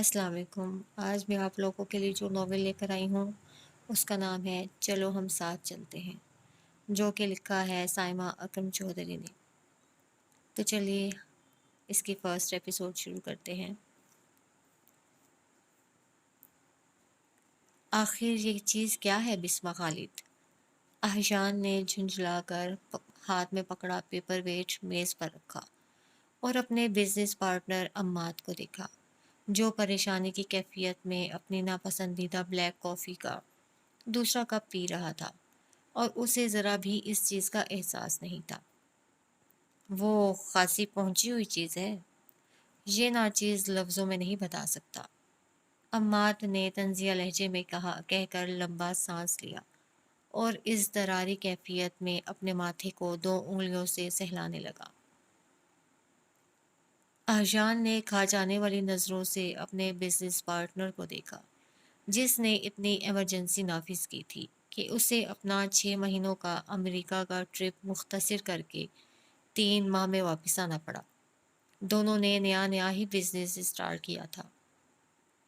السلام علیکم۔ آج میں آپ لوگوں کے لیے جو ناول لے کر آئی ہوں اس کا نام ہے چلو ہم ساتھ چلتے ہیں، جو کہ لکھا ہے سائمہ اکرم چودھری نے۔ تو چلیے اس کی فرسٹ ایپیسوڈ شروع کرتے ہیں۔ آخر یہ چیز کیا ہے بسمہ خالد؟ احجان نے جھنجھلا کر ہاتھ میں پکڑا پیپر ویٹ میز پر رکھا اور اپنے بزنس پارٹنر عماد کو دیکھا، جو پریشانی کی کیفیت میں اپنی ناپسندیدہ بلیک کافی کا دوسرا کپ پی رہا تھا اور اسے ذرا بھی اس چیز کا احساس نہیں تھا۔ وہ خاصی پہنچی ہوئی چیز ہے، یہ ناچیز لفظوں میں نہیں بتا سکتا، عماد نے طنزیہ لہجے میں کہہ کر لمبا سانس لیا اور اس دراری کیفیت میں اپنے ماتھے کو 2 انگلیوں سے سہلانے لگا۔ احجان نے کھا جانے والی نظروں سے اپنے بزنس پارٹنر کو دیکھا، جس نے اتنی ایمرجنسی نافذ کی تھی کہ اسے اپنا 6 مہینوں کا امریکہ کا ٹرپ مختصر کر کے 3 ماہ میں واپس آنا پڑا۔ دونوں نے نیا ہی بزنس اسٹارٹ کیا تھا۔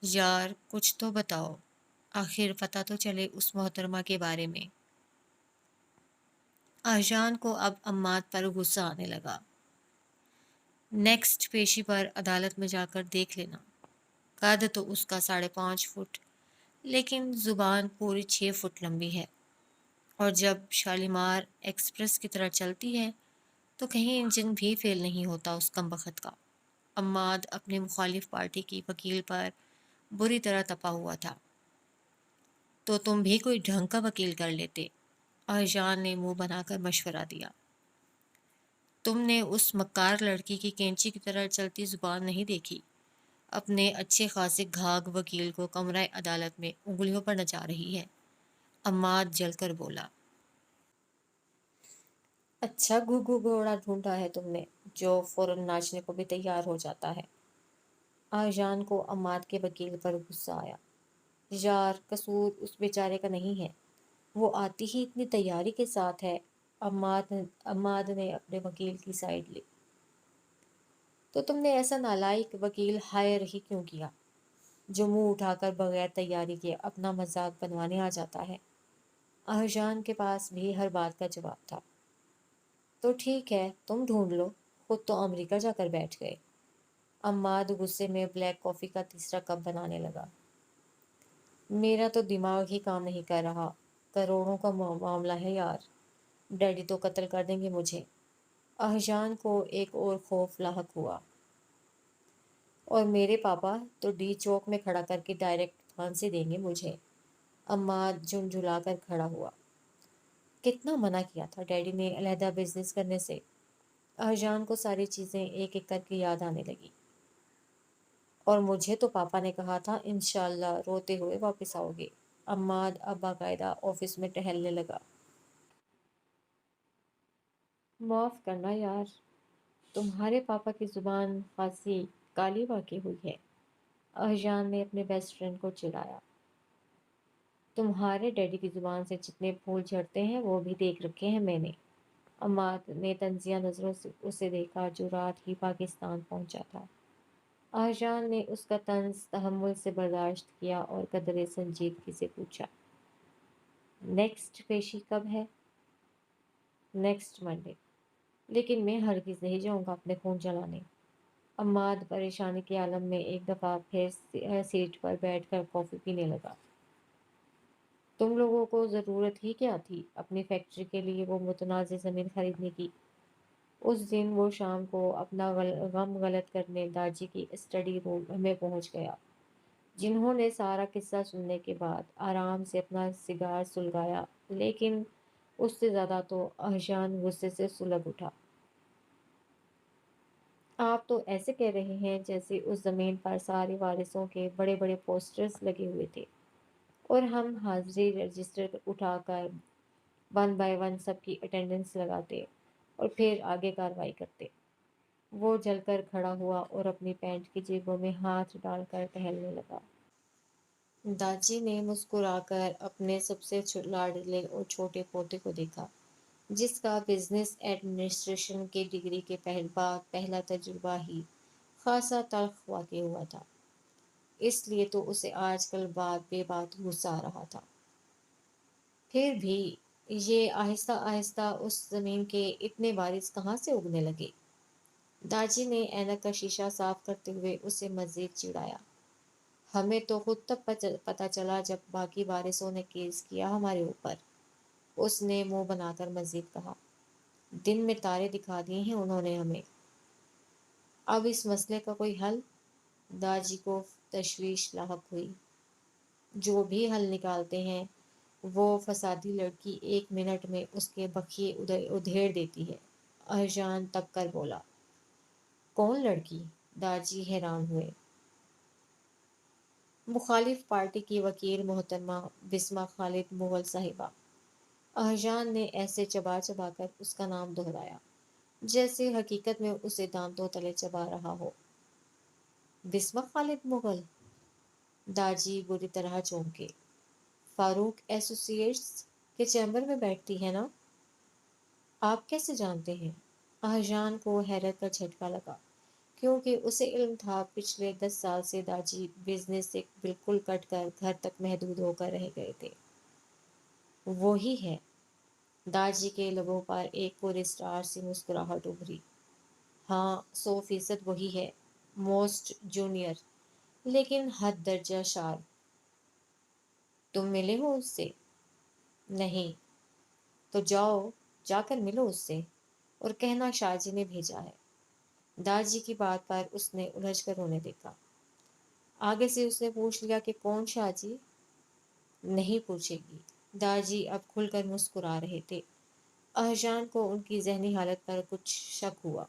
یار کچھ تو بتاؤ، آخر پتہ تو چلے اس محترمہ کے بارے میں۔ احجان کو اب عماد پر غصہ آنے لگا۔ نیکسٹ پیشی پر عدالت میں جا کر دیکھ لینا۔ قد تو اس کا 5.5 فٹ، لیکن زبان پوری 6 فٹ لمبی ہے، اور جب شالیمار ایکسپریس کی طرح چلتی ہے تو کہیں انجن بھی فیل نہیں ہوتا اس کمبخت کا۔ عماد اپنے مخالف پارٹی کی وکیل پر بری طرح تپا ہوا تھا۔ تو تم بھی کوئی ڈھنگ کا وکیل کر لیتے، احجان نے منہ بنا کر مشورہ دیا۔ تم نے اس مکار لڑکی کی کینچی کی طرح چلتی زبان نہیں دیکھی، اپنے اچھے خاصے گھاگ وکیل کو کمرہ عدالت میں انگلیوں پر نچا رہی ہے، عماد جل کر بولا۔ اچھا گھو گھوڑا ڈھونڈا ہے تم نے، جو فوراً ناچنے کو بھی تیار ہو جاتا ہے۔ احجان کو عماد کے وکیل پر غصہ آیا۔ یار قصور اس بیچارے کا نہیں ہے، وہ آتی ہی اتنی تیاری کے ساتھ ہے۔ عماد نے اپنے وکیل کی سائڈ لی۔ تو تم نے ایسا نالائق وکیل ہائر ہی کیوں کیا، جو منہ اٹھا کر بغیر تیاری کے اپنا مذاق بنوانے آ جاتا ہے؟ احجان کے پاس بھی ہر بات کا جواب تھا۔ تو ٹھیک ہے تم ڈھونڈ لو، خود تو امریکہ جا کر بیٹھ گئے۔ عماد غصے میں بلیک کافی کا تیسرا کپ بنانے لگا۔ میرا تو دماغ ہی کام نہیں کر رہا، کروڑوں کا معاملہ ہے یار، ڈیڈی تو قتل کر دیں گے مجھے۔ احجان کو ایک اور خوف لاحق ہوا۔ اور میرے پاپا تو ڈی چوک میں کھڑا کر کے ڈائریکٹ پھانسی دیں گے مجھے۔ عماد جھنجھلا کر کھڑا ہوا۔ کتنا منع کیا تھا ڈیڈی نے علیحدہ بزنس کرنے سے؟ احجان کو ساری چیزیں ایک ایک کر کے یاد آنے لگی۔ اور مجھے تو پاپا نے کہا تھا انشاءاللہ روتے ہوئے واپس آؤ گے۔ عماد اب باقاعدہ آفس میں ٹہلنے لگا۔ معاف کرنا یار، تمہارے پاپا کی زبان خاصی کالی واقع ہوئی ہے، احجان نے اپنے بیسٹ فرینڈ کو چڑھایا۔ تمہارے ڈیڈی کی زبان سے جتنے پھول جھڑتے ہیں وہ بھی دیکھ رکھے ہیں میں نے۔ عماد نے طنزیہ نظروں سے اسے دیکھا جو رات ہی پاکستان پہنچا تھا۔ احجان نے اس کا طنز تحمل سے برداشت کیا اور قدرے سنجیدگی سے پوچھا، نیکسٹ پیشی کب ہے؟ نیکسٹ منڈے، لیکن میں ہرگز نہیں جاؤں گا اپنے خون جلانے۔ عماد پریشانی کے عالم میں ایک دفعہ پھر سیٹ پر بیٹھ کر کافی پینے لگا۔ تم لوگوں کو ضرورت ہی کیا تھی اپنی فیکٹری کے لیے وہ متنازع زمین خریدنے کی؟ اس دن وہ شام کو اپنا غم غلط کرنے داجی کی اسٹڈی روم میں پہنچ گیا، جنہوں نے سارا قصہ سننے کے بعد آرام سے اپنا سگار سلگایا، لیکن اس سے زیادہ تو احجان غصے سے سلگ اٹھا۔ آپ تو ایسے کہہ رہے ہیں جیسے اس زمین پر سارے وارثوں کے بڑے بڑے پوسٹرز لگے ہوئے تھے، اور ہم حاضری رجسٹر اٹھا کر 1 بائی 1 سب کی اٹینڈنس لگاتے اور پھر آگے کارروائی کرتے۔ وہ جل کر کھڑا ہوا اور اپنی پینٹ کی جیبوں میں ہاتھ ڈال کر ٹہلنے لگا۔ داجی نے مسکرا کر اپنے سب سے لاڈلے اور چھوٹے پوتے کو دیکھا، جس کا بزنس ایڈمنسٹریشن کی ڈگری کے بعد پہلا تجربہ ہی خاصا تلخ واقع ہوا تھا۔ اس لیے تو اسے آج کل بات بے بات غصہ آ رہا تھا۔ پھر بھی یہ آہستہ آہستہ اس زمین کے اتنے وارث کہاں سے اگنے لگے؟ داجی نے اینک کا شیشہ صاف کرتے ہوئے اسے مزید چڑھایا۔ ہمیں تو خود تب پتہ چلا جب باقی وارثوں نے کیس کیا ہمارے اوپر، اس نے منہ بنا کر مزید کہا۔ دن میں تارے دکھا دیے ہیں انہوں نے ہمیں۔ اب اس مسئلے کا کوئی حل؟ داجی کو تشویش لاحق ہوئی۔ جو بھی حل نکالتے ہیں وہ فسادی لڑکی 1 منٹ میں اس کے بخیے ادھیڑ دیتی ہے۔ ارجان تب کر بولا۔ کون لڑکی؟ داجی حیران ہوئے۔ مخالف پارٹی کی وکیل محترمہ بسمہ خالد مغل صاحبہ۔ ارجان نے ایسے چبا چبا کر اس کا نام دہرایا جیسے حقیقت میں اسے دانتوں تلے چبا رہا ہو۔ بسمہ خالد مغل؟ داجی بری طرح چونکے۔ فاروق ایسوسی ایٹس کے چیمبر میں بیٹھتی ہے نا؟ آپ کیسے جانتے ہیں؟ ارجان کو حیرت کا جھٹکا لگا، کیونکہ اسے علم تھا پچھلے 10 سال سے داجی بزنس سے بالکل کٹ کر گھر تک محدود ہو کر رہ گئے تھے۔ وہی ہے۔ داجی کے لبوں پر ایک پر اسٹار سی مسکراہٹ ابھری۔ ہاں، 100% وہی ہے۔ موسٹ جونیئر لیکن حد درجہ شارپ۔ تم ملے ہو اس سے؟ نہیں۔ تو جاؤ، جا کر ملو اس سے اور کہنا شاہ جی نے بھیجا ہے۔ داجی کی بات پر اس نے الجھ کر انہیں دیکھا۔ آگے سے اس نے پوچھ لیا کہ کون شاہ جی؟ نہیں پوچھے گی۔ داجی اب کھل کر مسکرا رہے تھے۔ ارجان کو ان کی ذہنی حالت پر کچھ شک ہوا۔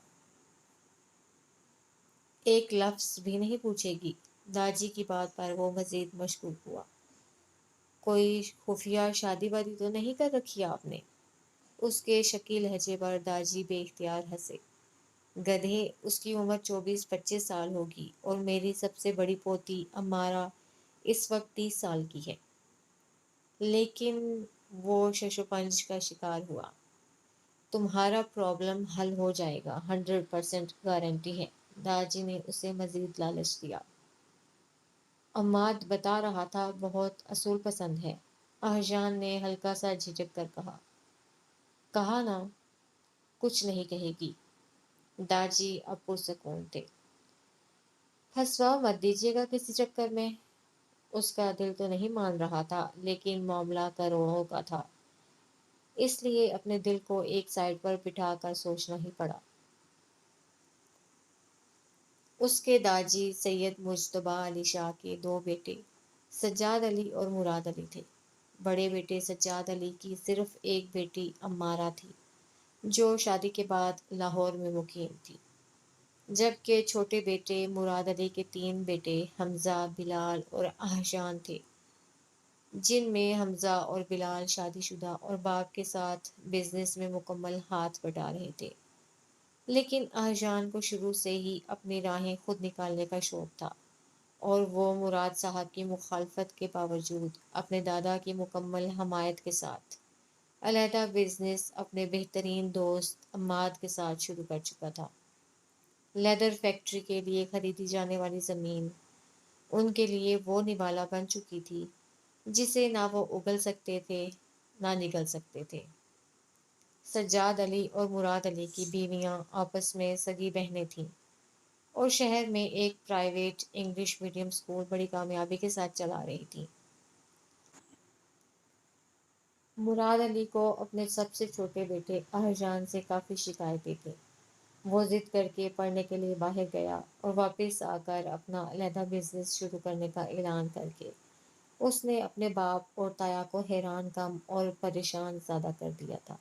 ایک لفظ بھی نہیں پوچھے گی؟ داجی کی بات پر وہ مزید مشکوک ہوا۔ کوئی خفیہ شادی وادی تو نہیں کر رکھی آپ نے؟ اس کے شکی لہجے پر داجی بے اختیار ہنسے۔ گدھے، اس کی عمر 24-25 سال ہوگی اور میری سب سے بڑی پوتی امارا اس وقت 30 سال کی ہے۔ لیکن وہ ششوپنج کا شکار ہوا۔ تمہارا پرابلم حل ہو جائے گا، 100% گارنٹی ہے۔ داجی نے اسے مزید لالچ دیا۔ عماد بتا رہا تھا بہت اصول پسند ہے۔ ارجان نے ہلکا سا جھجک کر کہا۔ کہا نا، کچھ نہیں کہے گی۔ داجی اب پرسکون تھے۔ پھنسوا مت دیجیے گا کسی چکر میں۔ اس کا دل تو نہیں مان رہا تھا، لیکن معاملہ کروڑوں کا تھا، اس لیے اپنے دل کو ایک سائیڈ پر بٹھا کر سوچنا ہی پڑا۔ اس کے داجی سید مجتبیٰ علی شاہ کے 2 بیٹے سجاد علی اور مراد علی تھے۔ بڑے بیٹے سجاد علی کی صرف ایک بیٹی امارہ تھی، جو شادی کے بعد لاہور میں مقیم تھی، جبکہ چھوٹے بیٹے مراد علی کے 3 بیٹے حمزہ، بلال اور احسان تھے، جن میں حمزہ اور بلال شادی شدہ اور باپ کے ساتھ بزنس میں مکمل ہاتھ بٹا رہے تھے۔ لیکن احسان کو شروع سے ہی اپنی راہیں خود نکالنے کا شوق تھا، اور وہ مراد صاحب کی مخالفت کے باوجود اپنے دادا کی مکمل حمایت کے ساتھ علیحدہ بزنس اپنے بہترین دوست عماد کے ساتھ شروع کر چکا تھا۔ لیدر فیکٹری کے لیے خریدی جانے والی زمین ان کے لیے وہ نوالا بن چکی تھی جسے نہ وہ اگل سکتے تھے نہ نگل سکتے تھے۔ سجاد علی اور مراد علی کی بیویاں آپس میں سگی بہنیں تھیں اور شہر میں ایک پرائیویٹ انگلش میڈیم اسکول بڑی کامیابی کے ساتھ چلا رہی تھیں۔ مراد علی کو اپنے سب سے چھوٹے بیٹے احسان سے کافی شکایتیں تھیں۔ وہ ضد کر کے پڑھنے کے لیے باہر گیا اور واپس آ کر اپنا علیحدہ بزنس شروع کرنے کا اعلان کر کے اس نے اپنے باپ اور تایا کو حیران کم اور پریشان زیادہ کر دیا تھا۔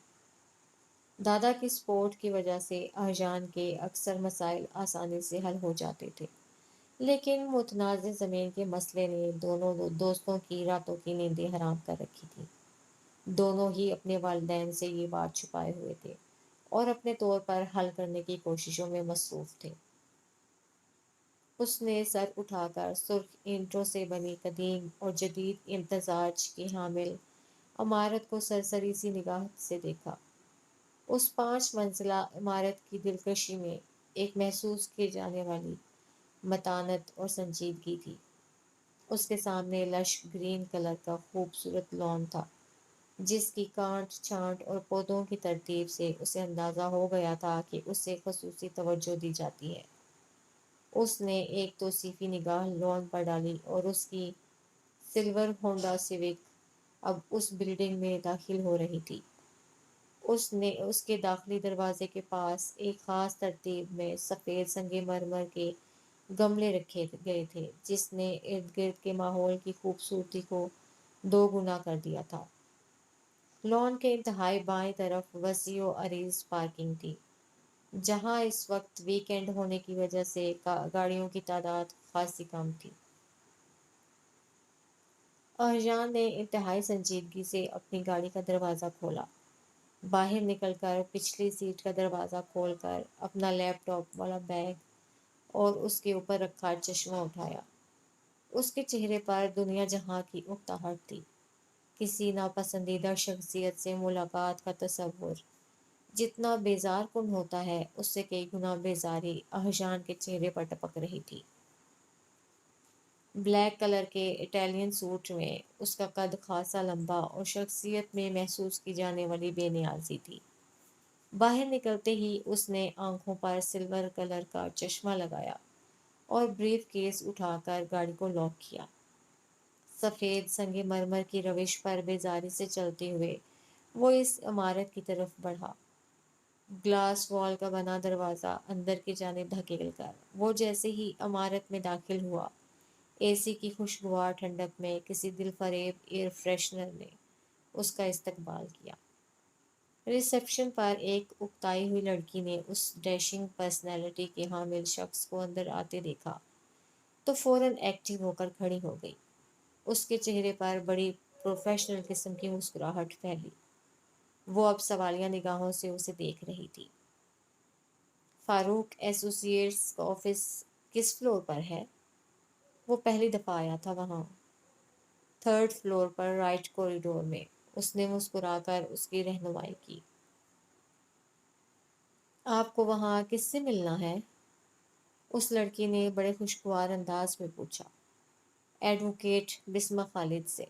دادا کی سپورٹ کی وجہ سے احسان کے اکثر مسائل آسانی سے حل ہو جاتے تھے، لیکن متنازع زمین کے مسئلے نے دونوں دوستوں کی راتوں کی نیندیں حرام کر رکھی تھی۔ دونوں ہی اپنے والدین سے یہ بات چھپائے ہوئے تھے اور اپنے طور پر حل کرنے کی کوششوں میں مصروف تھے۔ اس نے سر اٹھا کر سرخ اینٹوں سے بنی قدیم اور جدید امتزاج کی حامل عمارت کو سرسری سی نگاہ سے دیکھا۔ اس 5 منزلہ عمارت کی دلکشی میں ایک محسوس کی جانے والی متانت اور سنجیدگی تھی۔ اس کے سامنے لش گرین کلر کا خوبصورت لان تھا جس کی کانٹ چھانٹ اور پودوں کی ترتیب سے اسے اندازہ ہو گیا تھا کہ اسے خصوصی توجہ دی جاتی ہے۔ اس نے ایک توصیفی نگاہ لان پر ڈالی اور اس کی سلور ہونڈا سیوک اب اس بلڈنگ میں داخل ہو رہی تھی۔ اس نے اس کے داخلی دروازے کے پاس ایک خاص ترتیب میں سفید سنگ مرمر کے گملے رکھے گئے تھے جس نے ارد گرد کے ماحول کی خوبصورتی کو دو گنا کر دیا تھا۔ لان کے انتہائی بائیں طرف وسیع و عریض پارکنگ تھی جہاں اس وقت ویک اینڈ ہونے کی وجہ سے گاڑیوں کی تعداد خاصی کم تھی۔ ارجان نے انتہائی سنجیدگی سے اپنی گاڑی کا دروازہ کھولا، باہر نکل کر پچھلی سیٹ کا دروازہ کھول کر اپنا لیپ ٹاپ والا بیگ اور اس کے اوپر رکھا چشمہ اٹھایا۔ اس کے چہرے پر دنیا جہاں کی اکتاہٹ تھی، کسی ناپسندیدہ شخصیت سے ملاقات کا تصور جتنا بیزار کن ہوتا ہے اس سے کئی گنا بیزاری اہجان کے چہرے پر ٹپک رہی تھی۔ بلیک کلر کے اٹیلین سوٹ میں اس کا قد خاصا لمبا اور شخصیت میں محسوس کی جانے والی بے نیازی تھی۔ باہر نکلتے ہی اس نے آنکھوں پر سلور کلر کا چشمہ لگایا اور بریف کیس اٹھا کر گاڑی کو لاک کیا۔ سفید سنگ مرمر کی روش پر بیزاری سے چلتے ہوئے وہ اس عمارت کی طرف بڑھا، گلاس وال کا بنا دروازہ اندر کی جانب دھکیل کر وہ جیسے ہی عمارت میں داخل ہوا، اے سی کی خوشگوار ٹھنڈک میں کسی دل فریب ایئر فریشنر نے اس کا استقبال کیا۔ ریسیپشن پر ایک اکتائی ہوئی لڑکی نے اس ڈیشنگ پرسنالٹی کے حامل شخص کو اندر آتے دیکھا تو فوراً ایکٹیو ہو کر کھڑی ہو گئی۔ اس کے چہرے پر بڑی پروفیشنل قسم کی مسکراہٹ پھیلی۔ وہ اب سوالیہ نگاہوں سے اسے دیکھ رہی تھی۔ فاروق ایسوسی ایٹس کا آفس کس فلور پر ہے؟ وہ پہلی دفعہ آیا تھا وہاں۔ تھرڈ فلور پر رائٹ کوریڈور میں، اس نے مسکرا کر اس کی رہنمائی کی۔ آپ کو وہاں کس سے ملنا ہے؟ اس لڑکی نے بڑے خوشگوار انداز میں پوچھا۔ ایڈوکیٹ بسمہ خالد سے،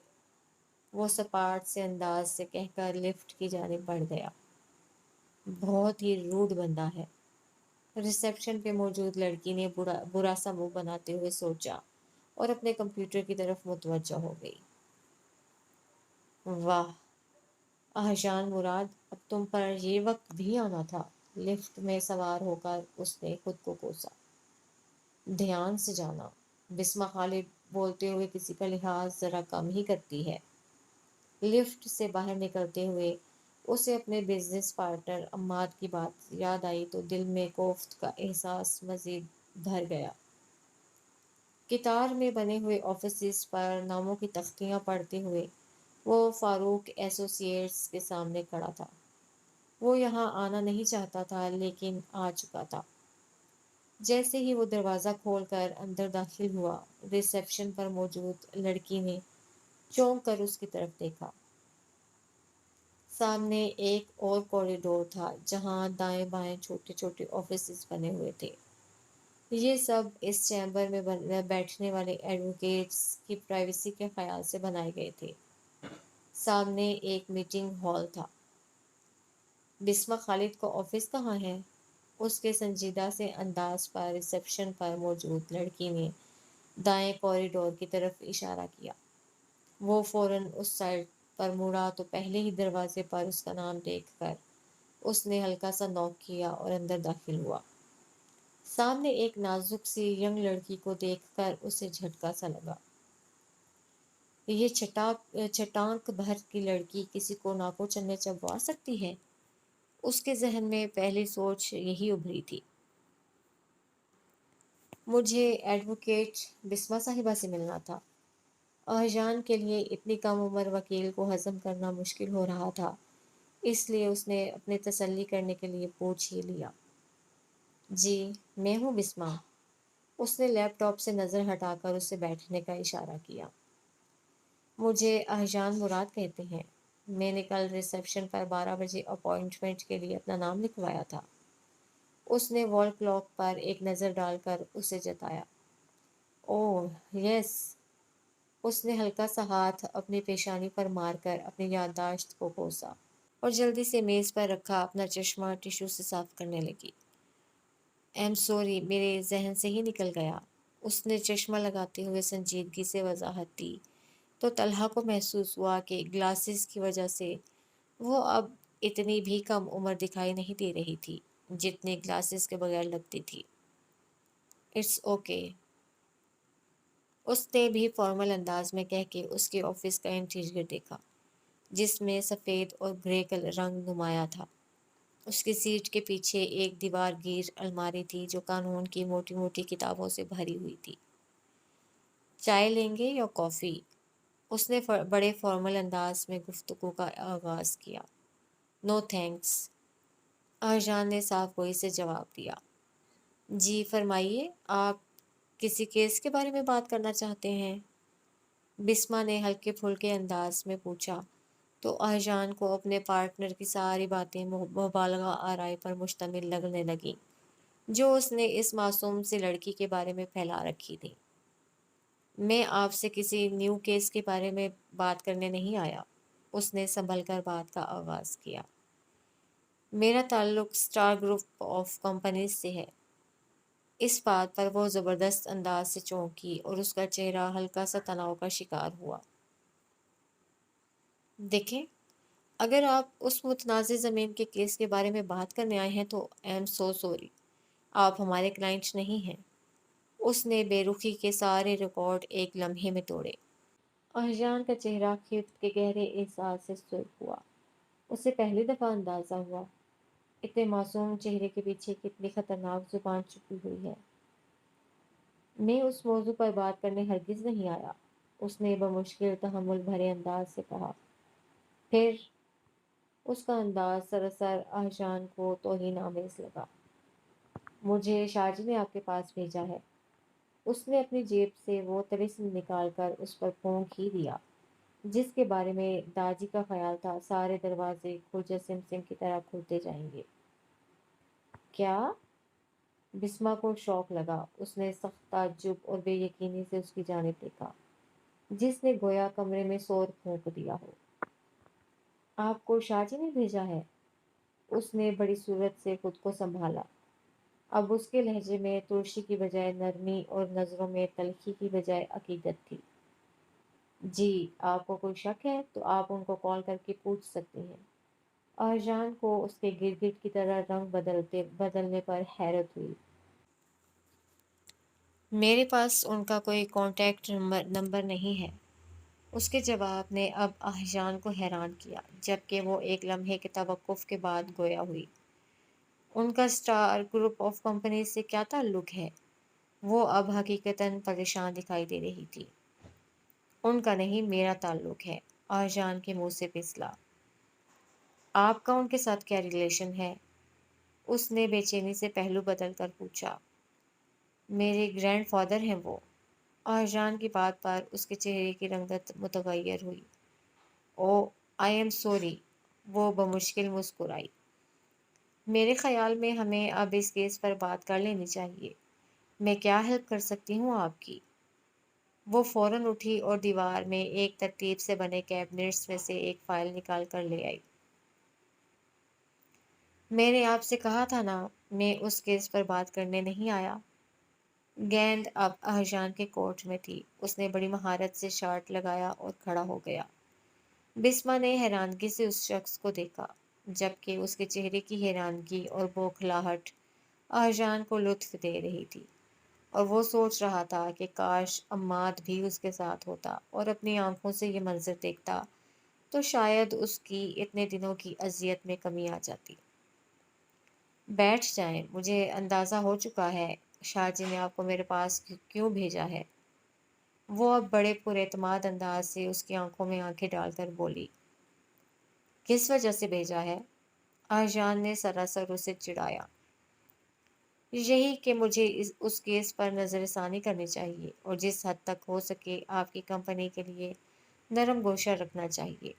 وہ سپاٹ سے انداز سے کہہ کر لفٹ کی جانب بڑھ گیا۔ بہت ہی روڈ بندہ ہے، ریسیپشن پہ موجود لڑکی نے برا سا منہ بناتے ہوئے سوچا اور اپنے کمپیوٹر کی طرف متوجہ ہو گئی۔ واہ احجان مراد، اب تم پر یہ وقت بھی آنا تھا۔ لفٹ میں سوار ہو کر اس نے خود کو کوسا۔ دھیان سے جانا، بسمہ خالد بولتے ہوئے کسی کا لحاظ ذرا کم ہی کرتی ہے۔ لفٹ سے باہر نکلتے ہوئے اسے اپنے بزنس پارٹنر عماد کی بات یاد آئی تو دل میں کوفت کا احساس مزید بھر گیا۔ قطار میں بنے ہوئے آفسز پر ناموں کی تختیاں پڑھتے ہوئے وہ فاروق ایسوسی ایٹس کے سامنے کھڑا تھا۔ وہ یہاں آنا نہیں چاہتا تھا لیکن آ چکا تھا۔ جیسے ہی وہ دروازہ کھول کر اندر داخل ہوا، ریسیپشن پر موجود لڑکی نے چونک کر اس کی طرف دیکھا۔ سامنے ایک اور کوریڈور تھا جہاں دائیں بائیں چھوٹے چھوٹے آفسز بنے ہوئے تھے۔ یہ سب اس چیمبر میں بیٹھنے والے ایڈوکیٹس کی پرائیویسی کے خیال سے بنائے گئے تھے۔ سامنے ایک میٹنگ ہال تھا۔ بسمہ خالد کا آفس کہاں ہے؟ اس کے سنجیدہ سے انداز پر ریسیپشن پر موجود لڑکی نے دائیں کوریڈور کی طرف اشارہ کیا۔ وہ فوراً اس سائڈ پر مڑا تو پہلے ہی دروازے پر اس کا نام دیکھ کر اس نے ہلکا سا نوک کیا اور اندر داخل ہوا۔ سامنے ایک نازک سی ینگ لڑکی کو دیکھ کر اسے جھٹکا سا لگا۔ یہ چٹانک بھر کی لڑکی کسی کو ناکو چلنے چبوا سکتی ہے؟ اس کے ذہن میں پہلی سوچ یہی ابھری تھی۔ مجھے ایڈوکیٹ بسمہ صاحبہ سے ملنا تھا۔ احجان کے لیے اتنی کم عمر وکیل کو ہضم کرنا مشکل ہو رہا تھا، اس لیے اس نے اپنے تسلی کرنے کے لیے پوچھ ہی لیا۔ جی میں ہوں بسمہ۔ اس نے لیپ ٹاپ سے نظر ہٹا کر اسے بیٹھنے کا اشارہ کیا۔ مجھے احجان مراد کہتے ہیں، میں نے کل ریسیپشن پر 12 بجے اپائنٹمنٹ کے لیے اپنا نام لکھوایا تھا۔ اس نے وال کلاک پر ایک نظر ڈال کر اسے جتایا۔ اوہ یس، اس نے ہلکا سا ہاتھ اپنی پیشانی پر مار کر اپنی یادداشت کو کوسا اور جلدی سے میز پر رکھا اپنا چشمہ ٹشو سے صاف کرنے لگی۔ ایم سوری، میرے ذہن سے ہی نکل گیا۔ اس نے چشمہ لگاتے ہوئے سنجیدگی سے وضاحت دی تو طلحہ کو محسوس ہوا کہ گلاسز کی وجہ سے وہ اب اتنی بھی کم عمر دکھائی نہیں دے رہی تھی جتنی گلاسز کے بغیر لگتی تھی۔ اٹس اوکے، اس نے بھی فارمل انداز میں کہہ کے اس کے آفس کا انٹیریئر دیکھا جس میں سفید اور گرے کلر رنگ نمایاں تھا۔ اس کی سیٹ کے پیچھے ایک دیوار گیر الماری تھی جو قانون کی موٹی موٹی کتابوں سے بھری ہوئی تھی۔ چائے لیں گے یا کافی؟ اس نے بڑے فارمل انداز میں گفتگو کا آغاز کیا۔ نو تھینکس، ارجان نے صاف گوئی سے جواب دیا۔ جی فرمائیے، آپ کسی کیس کے بارے میں بات کرنا چاہتے ہیں؟ بسما نے ہلکے پھلکے انداز میں پوچھا تو ارجان کو اپنے پارٹنر کی ساری باتیں مبالغہ آرائی پر مشتمل لگنے لگیں جو اس نے اس معصوم سی لڑکی کے بارے میں پھیلا رکھی تھی۔ میں آپ سے کسی نیو کیس کے بارے میں بات کرنے نہیں آیا، اس نے سنبھل کر بات کا آغاز کیا۔ میرا تعلق اسٹار گروپ آف کمپنیز سے ہے۔ اس بات پر وہ زبردست انداز سے چونکی اور اس کا چہرہ ہلکا سا تناؤ کا شکار ہوا۔ دیکھیں، اگر آپ اس متنازع زمین کے کیس کے بارے میں بات کرنے آئے ہیں تو آئی ایم سو سوری، آپ ہمارے کلائنٹ نہیں ہیں۔ اس نے بے رخی کے سارے ریکارڈ ایک لمحے میں توڑے۔ ارجان کا چہرہ خفت کے گہرے احساس سے سرخ ہوا۔ اسے پہلی دفعہ اندازہ ہوا اتنے معصوم چہرے کے پیچھے کتنی خطرناک زبان چھپی ہوئی ہے۔ میں اس موضوع پر بات کرنے ہرگز نہیں آیا، اس نے بمشکل تحمل بھرے انداز سے کہا۔ پھر اس کا انداز سراسر ارجان کو توہین آمیز لگا۔ مجھے شاہجی نے آپ کے پاس بھیجا ہے۔ اس نے اپنی جیب سے وہ طلسم نکال کر اس پر پھونک ہی دیا جس کے بارے میں داجی کا خیال تھا سارے دروازے کھوجا سمسم کی طرح کھلتے جائیں گے۔ کیا؟ بسما کو شوق لگا۔ اس نے سخت تعجب اور بے یقینی سے اس کی جانب دیکھا جس نے گویا کمرے میں شور پھونک دیا ہو۔ آپ کو شاہجی نے بھیجا ہے؟ اس نے بڑی صورت سے خود کو سنبھالا۔ اب اس کے لہجے میں ترشی کی بجائے نرمی اور نظروں میں تلخی کی بجائے عقیدت تھی۔ جی، آپ کو کوئی شک ہے تو آپ ان کو کال کر کے پوچھ سکتے ہیں۔ ارجان کو اس کے گرگٹ کی طرح رنگ بدلنے پر حیرت ہوئی۔ میرے پاس ان کا کوئی کانٹیکٹ نمبر نہیں ہے۔ اس کے جواب نے اب ارجان کو حیران کیا جبکہ وہ ایک لمحے کے توقف کے بعد گویا ہوئی۔ ان کا اسٹار گروپ آف کمپنیز سے کیا تعلق ہے؟ وہ اب حقیقتاً پریشان دکھائی دے رہی تھی۔ ان کا نہیں، میرا تعلق ہے، ارجان کے منہ سے پھسلا۔ آپ کا ان کے ساتھ کیا ریلیشن ہے؟ اس نے بے چینی سے پہلو بدل کر پوچھا۔ میرے گرینڈ فادر ہیں وہ۔ ارجان کی بات پر اس کے چہرے کی رنگت متغیر ہوئی۔ او، آئی ایم سوری، وہ بمشکل مسکرائی۔ میرے خیال میں ہمیں اب اس کیس پر بات کر لینی چاہیے۔ میں کیا ہیلپ کر سکتی ہوں آپ کی؟ وہ فوراً اٹھی اور دیوار میں ایک ترتیب سے بنے کیبنٹس میں سے ایک فائل نکال کر لے آئی۔ میں نے آپ سے کہا تھا نا، میں اس کیس پر بات کرنے نہیں آیا۔ گیند اب ارجان کے کورٹ میں تھی۔ اس نے بڑی مہارت سے شاٹ لگایا اور کھڑا ہو گیا۔ بسما نے حیرانگی سے اس شخص کو دیکھا جبکہ اس کے چہرے کی حیرانگی اور بوکھلاہٹ ارجان کو لطف دے رہی تھی اور وہ سوچ رہا تھا کہ کاش عماد بھی اس کے ساتھ ہوتا اور اپنی آنکھوں سے یہ منظر دیکھتا تو شاید اس کی اتنے دنوں کی اذیت میں کمی آ جاتی۔ بیٹھ جائیں، مجھے اندازہ ہو چکا ہے شاہجی نے آپ کو میرے پاس کیوں بھیجا ہے۔ وہ اب بڑے پر اعتماد انداز سے اس کی آنکھوں میں آنکھیں ڈال کر بولی۔ کس وجہ سے بھیجا ہے؟ ارجان نے سراسر اسے چڑھایا۔ یہی کہ مجھے اس کیس پر نظر ثانی کرنی چاہیے اور جس حد تک ہو سکے آپ کی کمپنی کے لیے نرم گوشہ رکھنا چاہیے۔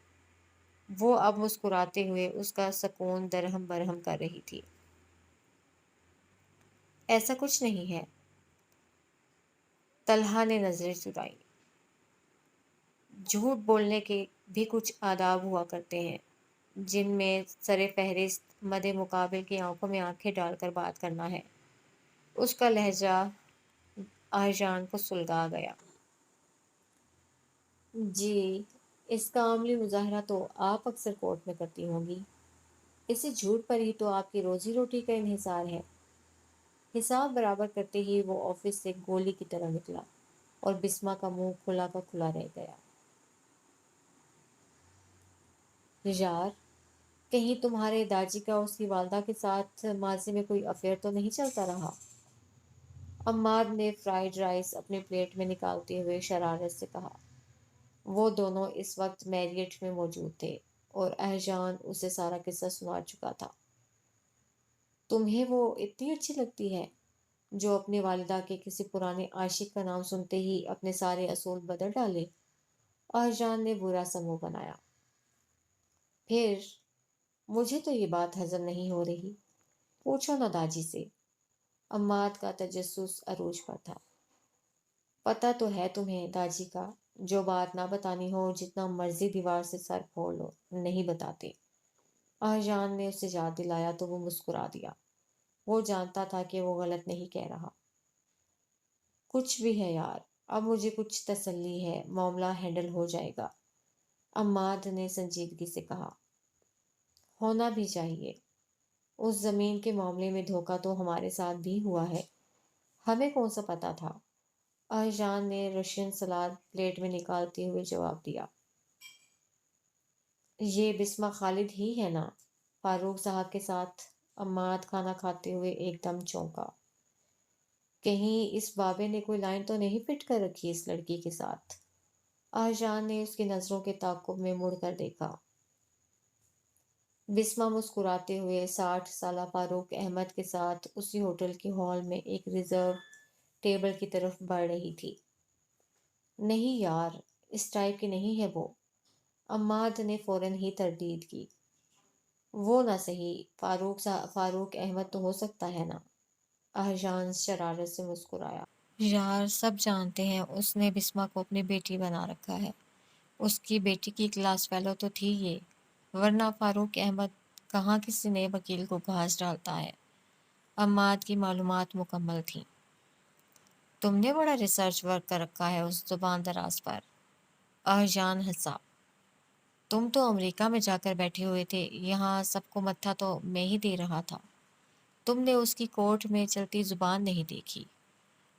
وہ اب مسکراتے ہوئے اس کا سکون درہم برہم کر رہی تھی۔ ایسا کچھ نہیں ہے، طلحہ نے نظریں چرائیں۔ جھوٹ بولنے کے بھی کچھ آداب ہوا کرتے ہیں، جن میں سر فہرست مد مقابل کی آنکھوں میں آنکھیں ڈال کر بات کرنا ہے۔ اس کا لہجہ آہجان کو سلگا گیا۔ جی، اس کا عملی مظاہرہ تو آپ اکثر کورٹ میں کرتی ہوں گی۔ اسی جھوٹ پر ہی تو آپ کی روزی روٹی کا انحصار ہے۔ حساب برابر کرتے ہی وہ آفس سے گولی کی طرح نکلا اور بسما کا منہ کھلا کا کھلا رہ گیا۔ یار، کہیں تمہارے داجی کا اس کی والدہ کے ساتھ ماضی میں کوئی افیئر تو نہیں چلتا رہا؟ عماد نے فرائیڈ رائس اپنے پلیٹ میں نکالتے ہوئے شرارت سے کہا۔ وہ دونوں اس وقت میریٹ میں موجود تھے اور احجان اسے سارا قصہ سنا چکا تھا۔ تمہیں وہ اتنی اچھی لگتی ہے جو اپنی والدہ کے کسی پرانے عاشق کا نام سنتے ہی اپنے سارے اصول بدل ڈالے؟ احجان نے برا سا منہ بنایا۔ پھر مجھے تو یہ بات ہضم نہیں ہو رہی، پوچھو نا داجی سے۔ عماد کا تجسس عروج پر تھا۔ پتہ تو ہے تمہیں داجی کا، جو بات نہ بتانی ہو جتنا مرضی دیوار سے سر پھوڑ لو نہیں بتاتے۔ احجان نے اسے یاد دلایا تو وہ مسکرا دیا۔ وہ جانتا تھا کہ وہ غلط نہیں کہہ رہا۔ کچھ بھی ہے یار، اب مجھے کچھ تسلی ہے، معاملہ ہینڈل ہو جائے گا، عماد نے سنجیدگی سے کہا۔ ہونا بھی چاہیے۔ اس زمین کے معاملے میں دھوکہ تو ہمارے ساتھ بھی ہوا ہے، ہمیں کون سا پتا تھا؟ احجان نے رشین سلاد پلیٹ میں نکالتے ہوئے جواب دیا۔ یہ بسمہ خالد ہی ہے نا؟ فاروق صاحب کے ساتھ؟ عماد کھانا کھاتے ہوئے ایک دم چونکا۔ کہیں اس بابے نے کوئی لائن تو نہیں فٹ کر رکھی اس لڑکی کے ساتھ؟ احجان نے اس کی نظروں کے تعاقب میں مڑ کر دیکھا۔ بسمہ مسکراتے ہوئے 60 سالہ فاروق احمد کے ساتھ اسی ہوٹل کے ہال میں ایک ریزرو ٹیبل کی طرف بڑھ رہی تھی۔ نہیں یار، اس ٹائپ کی نہیں ہے وہ، عماد نے فوراً ہی تردید کی۔ وہ نہ صحیح، فاروق احمد تو ہو سکتا ہے نا؟ احجان شرارت سے مسکرایا۔ یار، سب جانتے ہیں اس نے بسمہ کو اپنی بیٹی بنا رکھا ہے، اس کی بیٹی کی کلاس فیلو تو تھی یہ، ورنہ فاروق احمد کہاں کسی نئے وکیل کو گھاس ڈالتا ہے۔ عماد کی معلومات مکمل تھیں۔ تم نے بڑا ریسرچ ورک کر رکھا ہے اس زبان دراز پر۔ احجان ہنسا۔ تم تو امریکہ میں جا کر بیٹھے ہوئے تھے، یہاں سب کو متھا تو میں ہی دے رہا تھا۔ تم نے اس کی کورٹ میں چلتی زبان نہیں دیکھی۔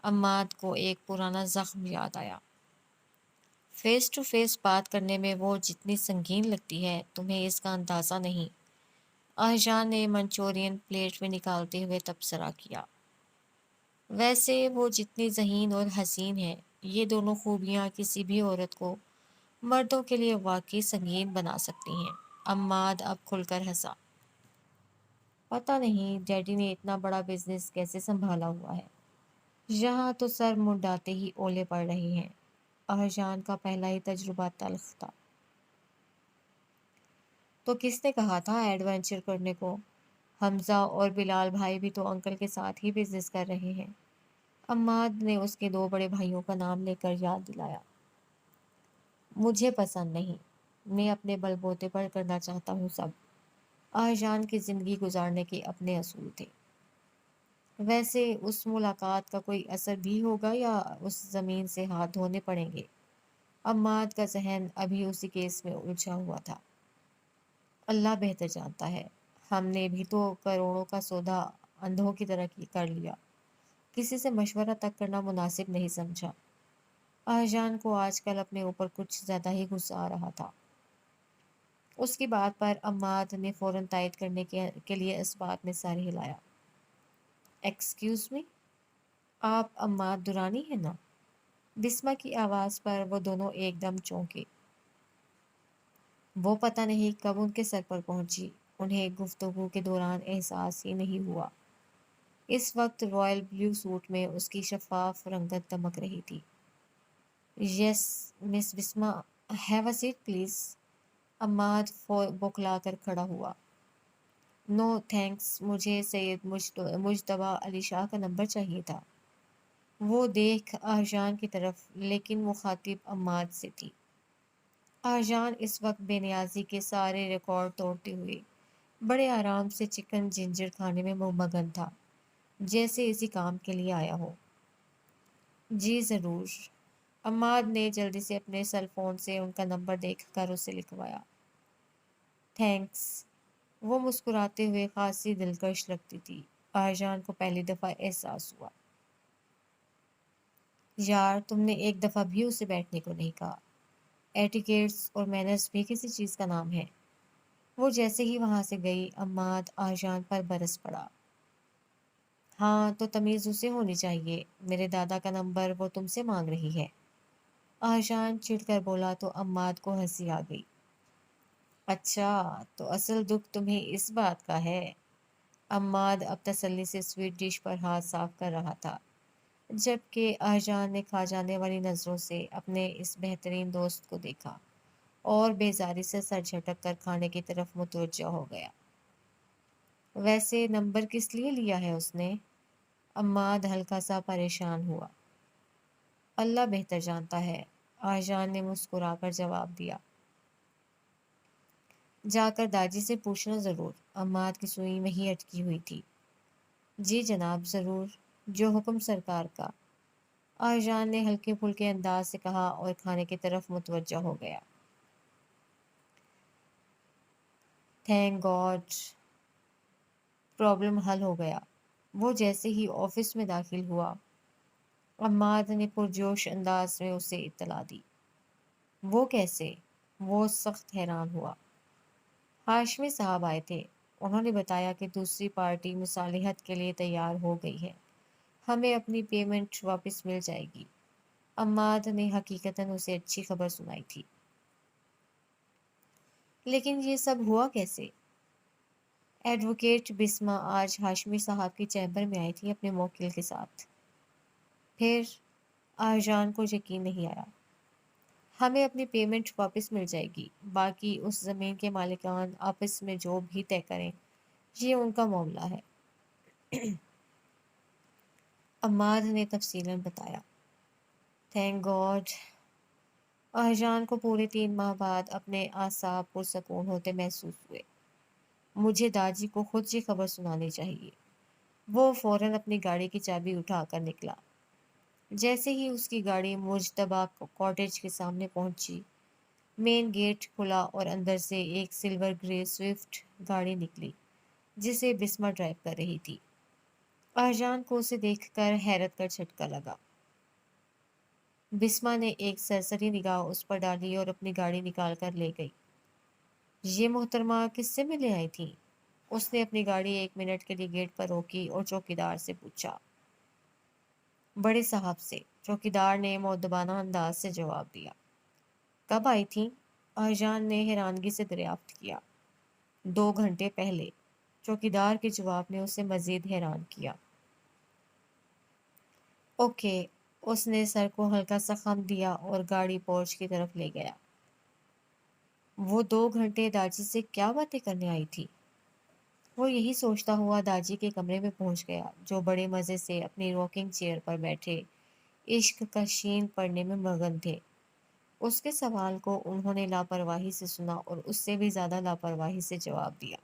عماد کو ایک پرانا زخم یاد آیا۔ فیس ٹو فیس بات کرنے میں وہ جتنی سنگین لگتی ہے تمہیں اس کا اندازہ نہیں۔ احجان نے منچورین پلیٹ میں نکالتے ہوئے تبصرہ کیا۔ ویسے وہ جتنی ذہین اور حسین ہے، یہ دونوں خوبیاں کسی بھی عورت کو مردوں کے لیے واقعی سنگین بنا سکتی ہیں۔ عماد اب کھل کر ہنسا۔ پتہ نہیں ڈیڈی نے اتنا بڑا بزنس کیسے سنبھالا ہوا ہے، یہاں تو سر منڈاتے ہی اولے پڑ رہے ہیں۔ احجان کا پہلا ہی تجربہ تلخ تھا۔ تو کس نے کہا تھا ایڈونچر کرنے کو؟ حمزہ اور بلال بھائی بھی تو انکل کے ساتھ ہی بزنس کر رہے ہیں۔ عماد نے اس کے 2 بڑے بھائیوں کا نام لے کر یاد دلایا۔ مجھے پسند نہیں، میں اپنے بل بوتے پر کرنا چاہتا ہوں سب۔ احجان کی زندگی گزارنے کے اپنے اصول تھے۔ ویسے اس ملاقات کا کوئی اثر بھی ہوگا یا اس زمین سے ہاتھ دھونے پڑیں گے؟ عماد کا ذہن ابھی اسی کیس میں الجھا ہوا تھا۔ اللہ بہتر جانتا ہے، ہم نے بھی تو کروڑوں کا سودا اندھوں کی طرح کر لیا، کسی سے مشورہ تک کرنا مناسب نہیں سمجھا۔ احجان کو آج کل اپنے اوپر کچھ زیادہ ہی غصہ آ رہا تھا۔ اس کی بات پر عماد نے فوراً تائید کرنے کے لیے اس بات میں سر ہلایا۔ ایکسکیوز می، آپ عماد درانی ہیں نا؟ بسمہ کی آواز پر وہ دونوں ایک دم چونکے۔ وہ پتہ نہیں کب ان کے سر پر پہنچی، انہیں گفتگو کے دوران احساس ہی نہیں ہوا۔ اس وقت رائل بلیو سوٹ میں اس کی شفاف رنگت دمک رہی تھی۔ یس مس Bisma, have a set please. عماد بوکھلا کر کھڑا ہوا۔ نو تھینکس، مجھے سید مجتبیٰ علی شاہ کا نمبر چاہیے تھا۔ وہ دیکھ احجان کی طرف، لیکن مخاطب عماد سے تھی۔ آجان اس وقت بے نیازی کے سارے ریکارڈ توڑتے ہوئے بڑے آرام سے چکن جنجر کھانے میں مگن تھا، جیسے اسی کام کے لیے آیا ہو۔ جی ضرور، عماد نے جلدی سے اپنے سیل فون سے ان کا نمبر دیکھ کر اسے لکھوایا۔ تھینکس۔ وہ مسکراتے ہوئے خاصی دلکش لگتی تھی۔ آجان کو پہلی دفعہ احساس ہوا۔ یار تم نے ایک دفعہ بھی اسے بیٹھنے کو نہیں کہا۔ ایٹیکیٹس اور مینرز بھی کسی چیز کا نام ہے۔ وہ جیسے ہی وہاں سے گئی عماد آجان پر برس پڑا۔ ہاں تو تمیز اسے ہونی چاہیے، میرے دادا کا نمبر وہ تم سے مانگ رہی ہے۔ آجان چڑ کر بولا تو عماد کو ہنسی آ گئی۔ اچھا تو اصل دکھ تمہیں اس بات کا ہے۔ عماد اب تسلی سے سویٹ ڈش پر ہاتھ صاف کر رہا تھا، جبکہ آجان نے کھا جانے والی نظروں سے اپنے اس بہترین دوست کو دیکھا اور بیزاری سے سر جھٹک کر کھانے کی طرف متوجہ ہو گیا۔ ویسے نمبر کس لیے لیا ہے اس نے؟ عماد ہلکا سا پریشان ہوا۔ اللہ بہتر جانتا ہے، آجان نے مسکرا کر جواب دیا۔ جا کر داجی سے پوچھنا ضرور، عماد کی سوئی وہیں اٹکی ہوئی تھی۔ جی جناب ضرور، جو حکم سرکار کا، آجان نے ہلکے پھلکے انداز سے کہا اور کھانے کی طرف متوجہ ہو گیا۔ تھینک گاڈ، پرابلم حل ہو گیا۔ وہ جیسے ہی آفس میں داخل ہوا عماد نے پرجوش انداز میں اسے اطلاع دی۔ وہ کیسے؟ وہ سخت حیران ہوا۔ ہاشمی صاحب آئے تھے، انہوں نے بتایا کہ دوسری پارٹی مصالحت کے لیے تیار ہو گئی ہے، ہمیں اپنی پیمنٹ واپس مل جائے گی۔ عماد نے حقیقتاً اسے اچھی خبر سنائی تھی۔ لیکن یہ سب ہوا کیسے؟ ایڈوکیٹ بسما آج ہاشمی صاحب کی چیمبر میں آئی تھی اپنے موکل کے ساتھ۔ پھر آجان کو یقین نہیں آیا۔ ہمیں اپنی پیمنٹ واپس مل جائے گی، باقی اس زمین کے مالکان آپس میں جو بھی طے کریں، یہ ان کا معاملہ ہے۔ عماد نے تفصیلاً بتایا۔ تھینک گاڈ، آجان کو پورے 3 ماہ بعد اپنے اعصاب پرسکون ہوتے محسوس ہوئے۔ مجھے داجی کو خود یہ خبر سنانی چاہیے۔ وہ فوراً اپنی گاڑی کی چابی اٹھا کر نکلا۔ جیسے ہی اس کی گاڑی مجتبیٰ کاٹیج کے سامنے پہنچی، مین گیٹ کھلا اور اندر سے ایک سلور گرے سوئفٹ گاڑی نکلی جسے بسما ڈرائیو کر رہی تھی۔ آجان کو اسے دیکھ کر حیرت کا جھٹکا لگا۔ بسما نے ایک سرسری نگاہ اس پر ڈالی اور اپنی گاڑی نکال کر لے گئی۔ یہ محترمہ کس سے ملنے آئی تھی؟ اس نے اپنی گاڑی 1 منٹ کے لیے گیٹ پر روکی اور چوکیدار سے پوچھا۔ بڑے صاحب سے، چوکیدار نے مؤدبانہ انداز سے جواب دیا۔ کب آئی تھیں؟ آجان نے حیرانگی سے دریافت کیا۔ 2 گھنٹے پہلے، چوکیدار کے جواب نے اسے مزید حیران کیا۔ اوکے، اس نے سر کو ہلکا سا خم دیا اور گاڑی پورچ کی طرف لے گیا۔ وہ 2 گھنٹے داجی سے کیا باتیں کرنے آئی تھی؟ وہ یہی سوچتا ہوا داجی کے کمرے میں پہنچ گیا، جو بڑے مزے سے اپنی راکنگ چیئر پر بیٹھے عشق کا شین پڑھنے میں مگن تھے۔ اس کے سوال کو انہوں نے لاپرواہی سے سنا اور اس سے بھی زیادہ لاپرواہی سے جواب دیا۔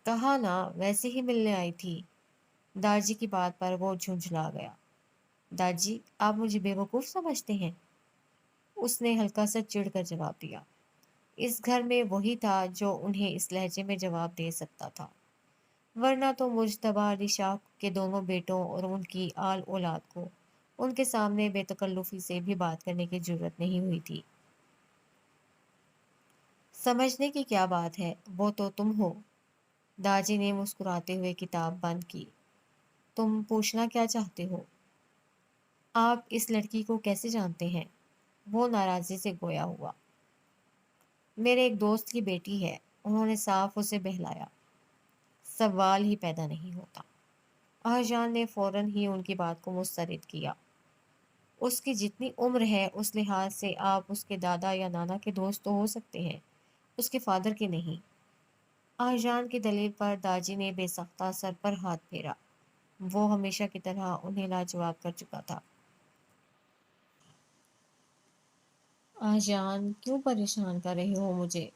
کہا نا ویسے ہی ملنے آئی تھی۔ داجی کی بات پر وہ جھنجھلا گیا۔ داجی آپ مجھے بیوقوف سمجھتے ہیں؟ اس نے ہلکا سا چڑ کر جواب دیا۔ اس گھر میں وہی تھا جو انہیں اس لہجے میں جواب دے سکتا تھا، ورنہ تو مجتبیٰ علی شاہ کے دونوں بیٹوں اور ان کی آل اولاد کو ان کے سامنے بے تکلفی سے بھی بات کرنے کی جرت نہیں ہوئی تھی۔ سمجھنے کی کیا بات ہے، وہ تو تم ہو۔ داجی نے مسکراتے ہوئے کتاب بند کی۔ تم پوچھنا کیا چاہتے ہو؟ آپ اس لڑکی کو کیسے جانتے ہیں؟ وہ ناراضی سے گویا ہوا۔ میرے ایک دوست کی بیٹی ہے، انہوں نے صاف اسے بہلایا۔ سوال ہی پیدا نہیں ہوتا۔ آجان نے فوراً ہی ان کی بات کو مسترد کیا۔ اس کی جتنی عمر ہے اس لحاظ سے آپ اس کے دادا یا نانا کے دوست تو ہو سکتے ہیں، اس کے فادر کے نہیں۔ آجان کی دلیل پر داجی نے بے سختہ سر پر ہاتھ پھیرا۔ وہ ہمیشہ کی طرح انہیں لاجواب کر چکا تھا۔ آجان کیوں پریشان کر رہے ہو مجھے؟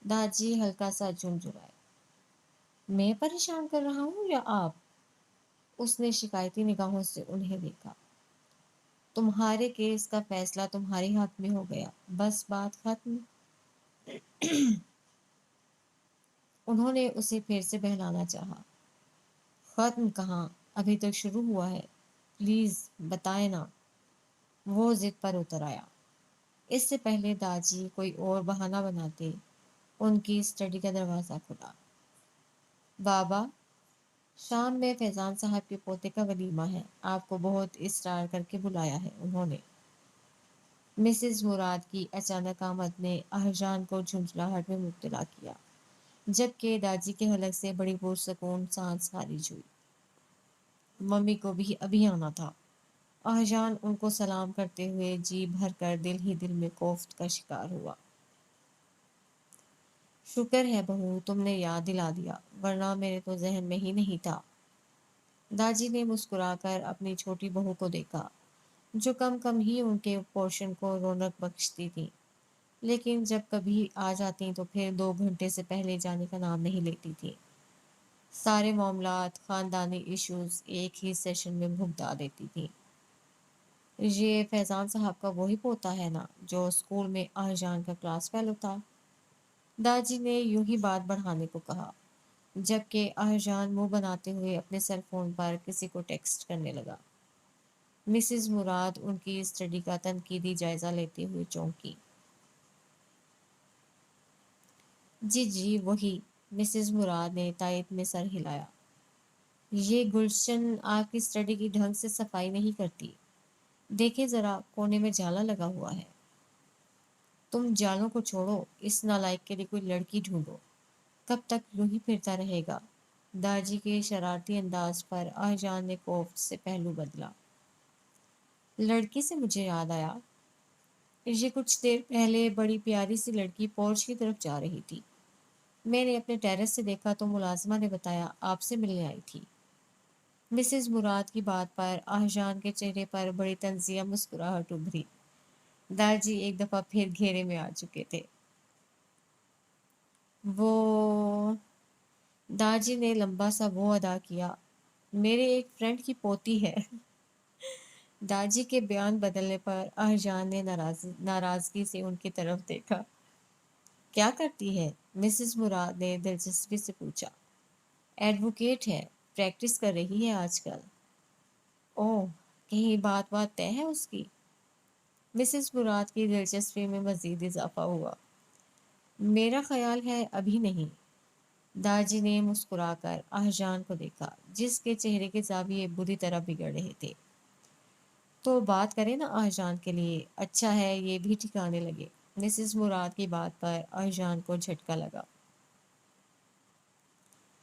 داجی ہلکا سا جھنجھلائے۔ میں پریشان کر رہا ہوں یا آپ؟ اس نے شکایتی نگاہوں سے انہیں دیکھا۔ تمہارے کیس کا فیصلہ تمہارے ہاتھ میں ہو گیا، بس بات ختم۔ انہوں نے اسے پھر سے بہلانا چاہا۔ ختم کہاں، ابھی تک شروع ہوا ہے، پلیز بتائے نا۔ وہ ضد پر اتر آیا۔ اس سے پہلے داجی کوئی اور بہانہ بناتے، ان کی اسٹڈی کا دروازہ کھلا۔ بابا، شام میں فیضان صاحب کے پوتے کا ولیمہ ہے، آپ کو بہت اصرار کر کے بلایا ہے انہوں نے۔ مسز مراد کی اچانک آمد نے اہرجان کو جھنجھلاہٹ میں مبتلا کیا، جبکہ داجی کے حلق سے بڑی پرسکون سانس خارج ہوئی۔ ممی کو بھی ابھی آنا تھا۔ اہرجان ان کو سلام کرتے ہوئے جی بھر کر دل ہی دل میں کوفت کا شکار ہوا۔ شکر ہے بہو تم نے یاد دلا دیا، ورنہ میرے تو ذہن میں ہی نہیں تھا۔ داجی نے مسکرا کر اپنی چھوٹی بہو کو دیکھا، جو کم کم ہی ان کے پورشن کو رونق بخشتی تھی، لیکن جب کبھی آ جاتی تو پھر 2 گھنٹے سے پہلے جانے کا نام نہیں لیتی تھی۔ سارے معاملات، خاندانی ایشوز ایک ہی سیشن میں بھگتا دیتی تھی۔ یہ فیضان صاحب کا وہی پوتا ہے نا جو اسکول میں اہرجان کا کلاس فیلو تھا؟ داجی نے یوں ہی بات بڑھانے کو کہا، جبکہ اہرجان منہ بناتے ہوئے اپنے سیل فون پر کسی کو ٹیکسٹ کرنے لگا۔ مسز مراد ان کی اسٹڈی کا تنقیدی جائزہ لیتے ہوئے چونکی۔ جی جی وہی، مسز مراد نے تائید میں سر ہلایا۔ یہ گلشن آپ کی اسٹڈی کی ڈھنگ سے صفائی نہیں کرتی، دیکھیں ذرا کونے میں جالا لگا ہوا ہے۔ تم جالوں کو چھوڑو، اس نالائق کے لیے کوئی لڑکی ڈھونڈو، کب تک یوں ہی پھرتا رہے گا؟ داجی کے شرارتی انداز پر اہرجان نے کوفت سے پہلو بدلا۔ لڑکی سے مجھے یاد آیا، یہ کچھ دیر پہلے بڑی پیاری سی لڑکی پورچ کی طرف جا رہی تھی، میں نے اپنے ٹیرس سے دیکھا تو ملازمہ نے بتایا آپ سے ملنے آئی تھی۔ مسز مراد کی بات پر اہرجان کے چہرے پر بڑی طنزیہ مسکراہٹ ابھری۔ داجی ایک دفعہ پھر گھیرے میں آ چکے تھے۔ وہ داجی نے لمبا سا وہ ادا کیا، میرے ایک فرینڈ کی پوتی ہے۔ داجی کے بیان بدلنے پر اہرجان نے ناراضگی سے ان کی طرف دیکھا۔ کیا کرتی ہے؟ مسز مراد نے دلچسپی سے پوچھا۔ ایڈوکیٹ ہے، پریکٹس کر رہی ہے آج کل۔ اوہ، کہیں بات طے ہے اس کی؟ مسز مراد کی دلچسپی میں مزید اضافہ ہوا۔ میرا خیال ہے ابھی نہیں۔ داجی نے مسکرا کر اہرجان کو دیکھا، جس کے چہرے کے زاویے بری طرح بگڑ رہے تھے۔ تو بات کریں نا اہرجان کے لیے، اچھا ہے یہ بھی ٹھکانے لگے۔ مسز مراد کی بات پر اہرجان کو جھٹکا لگا۔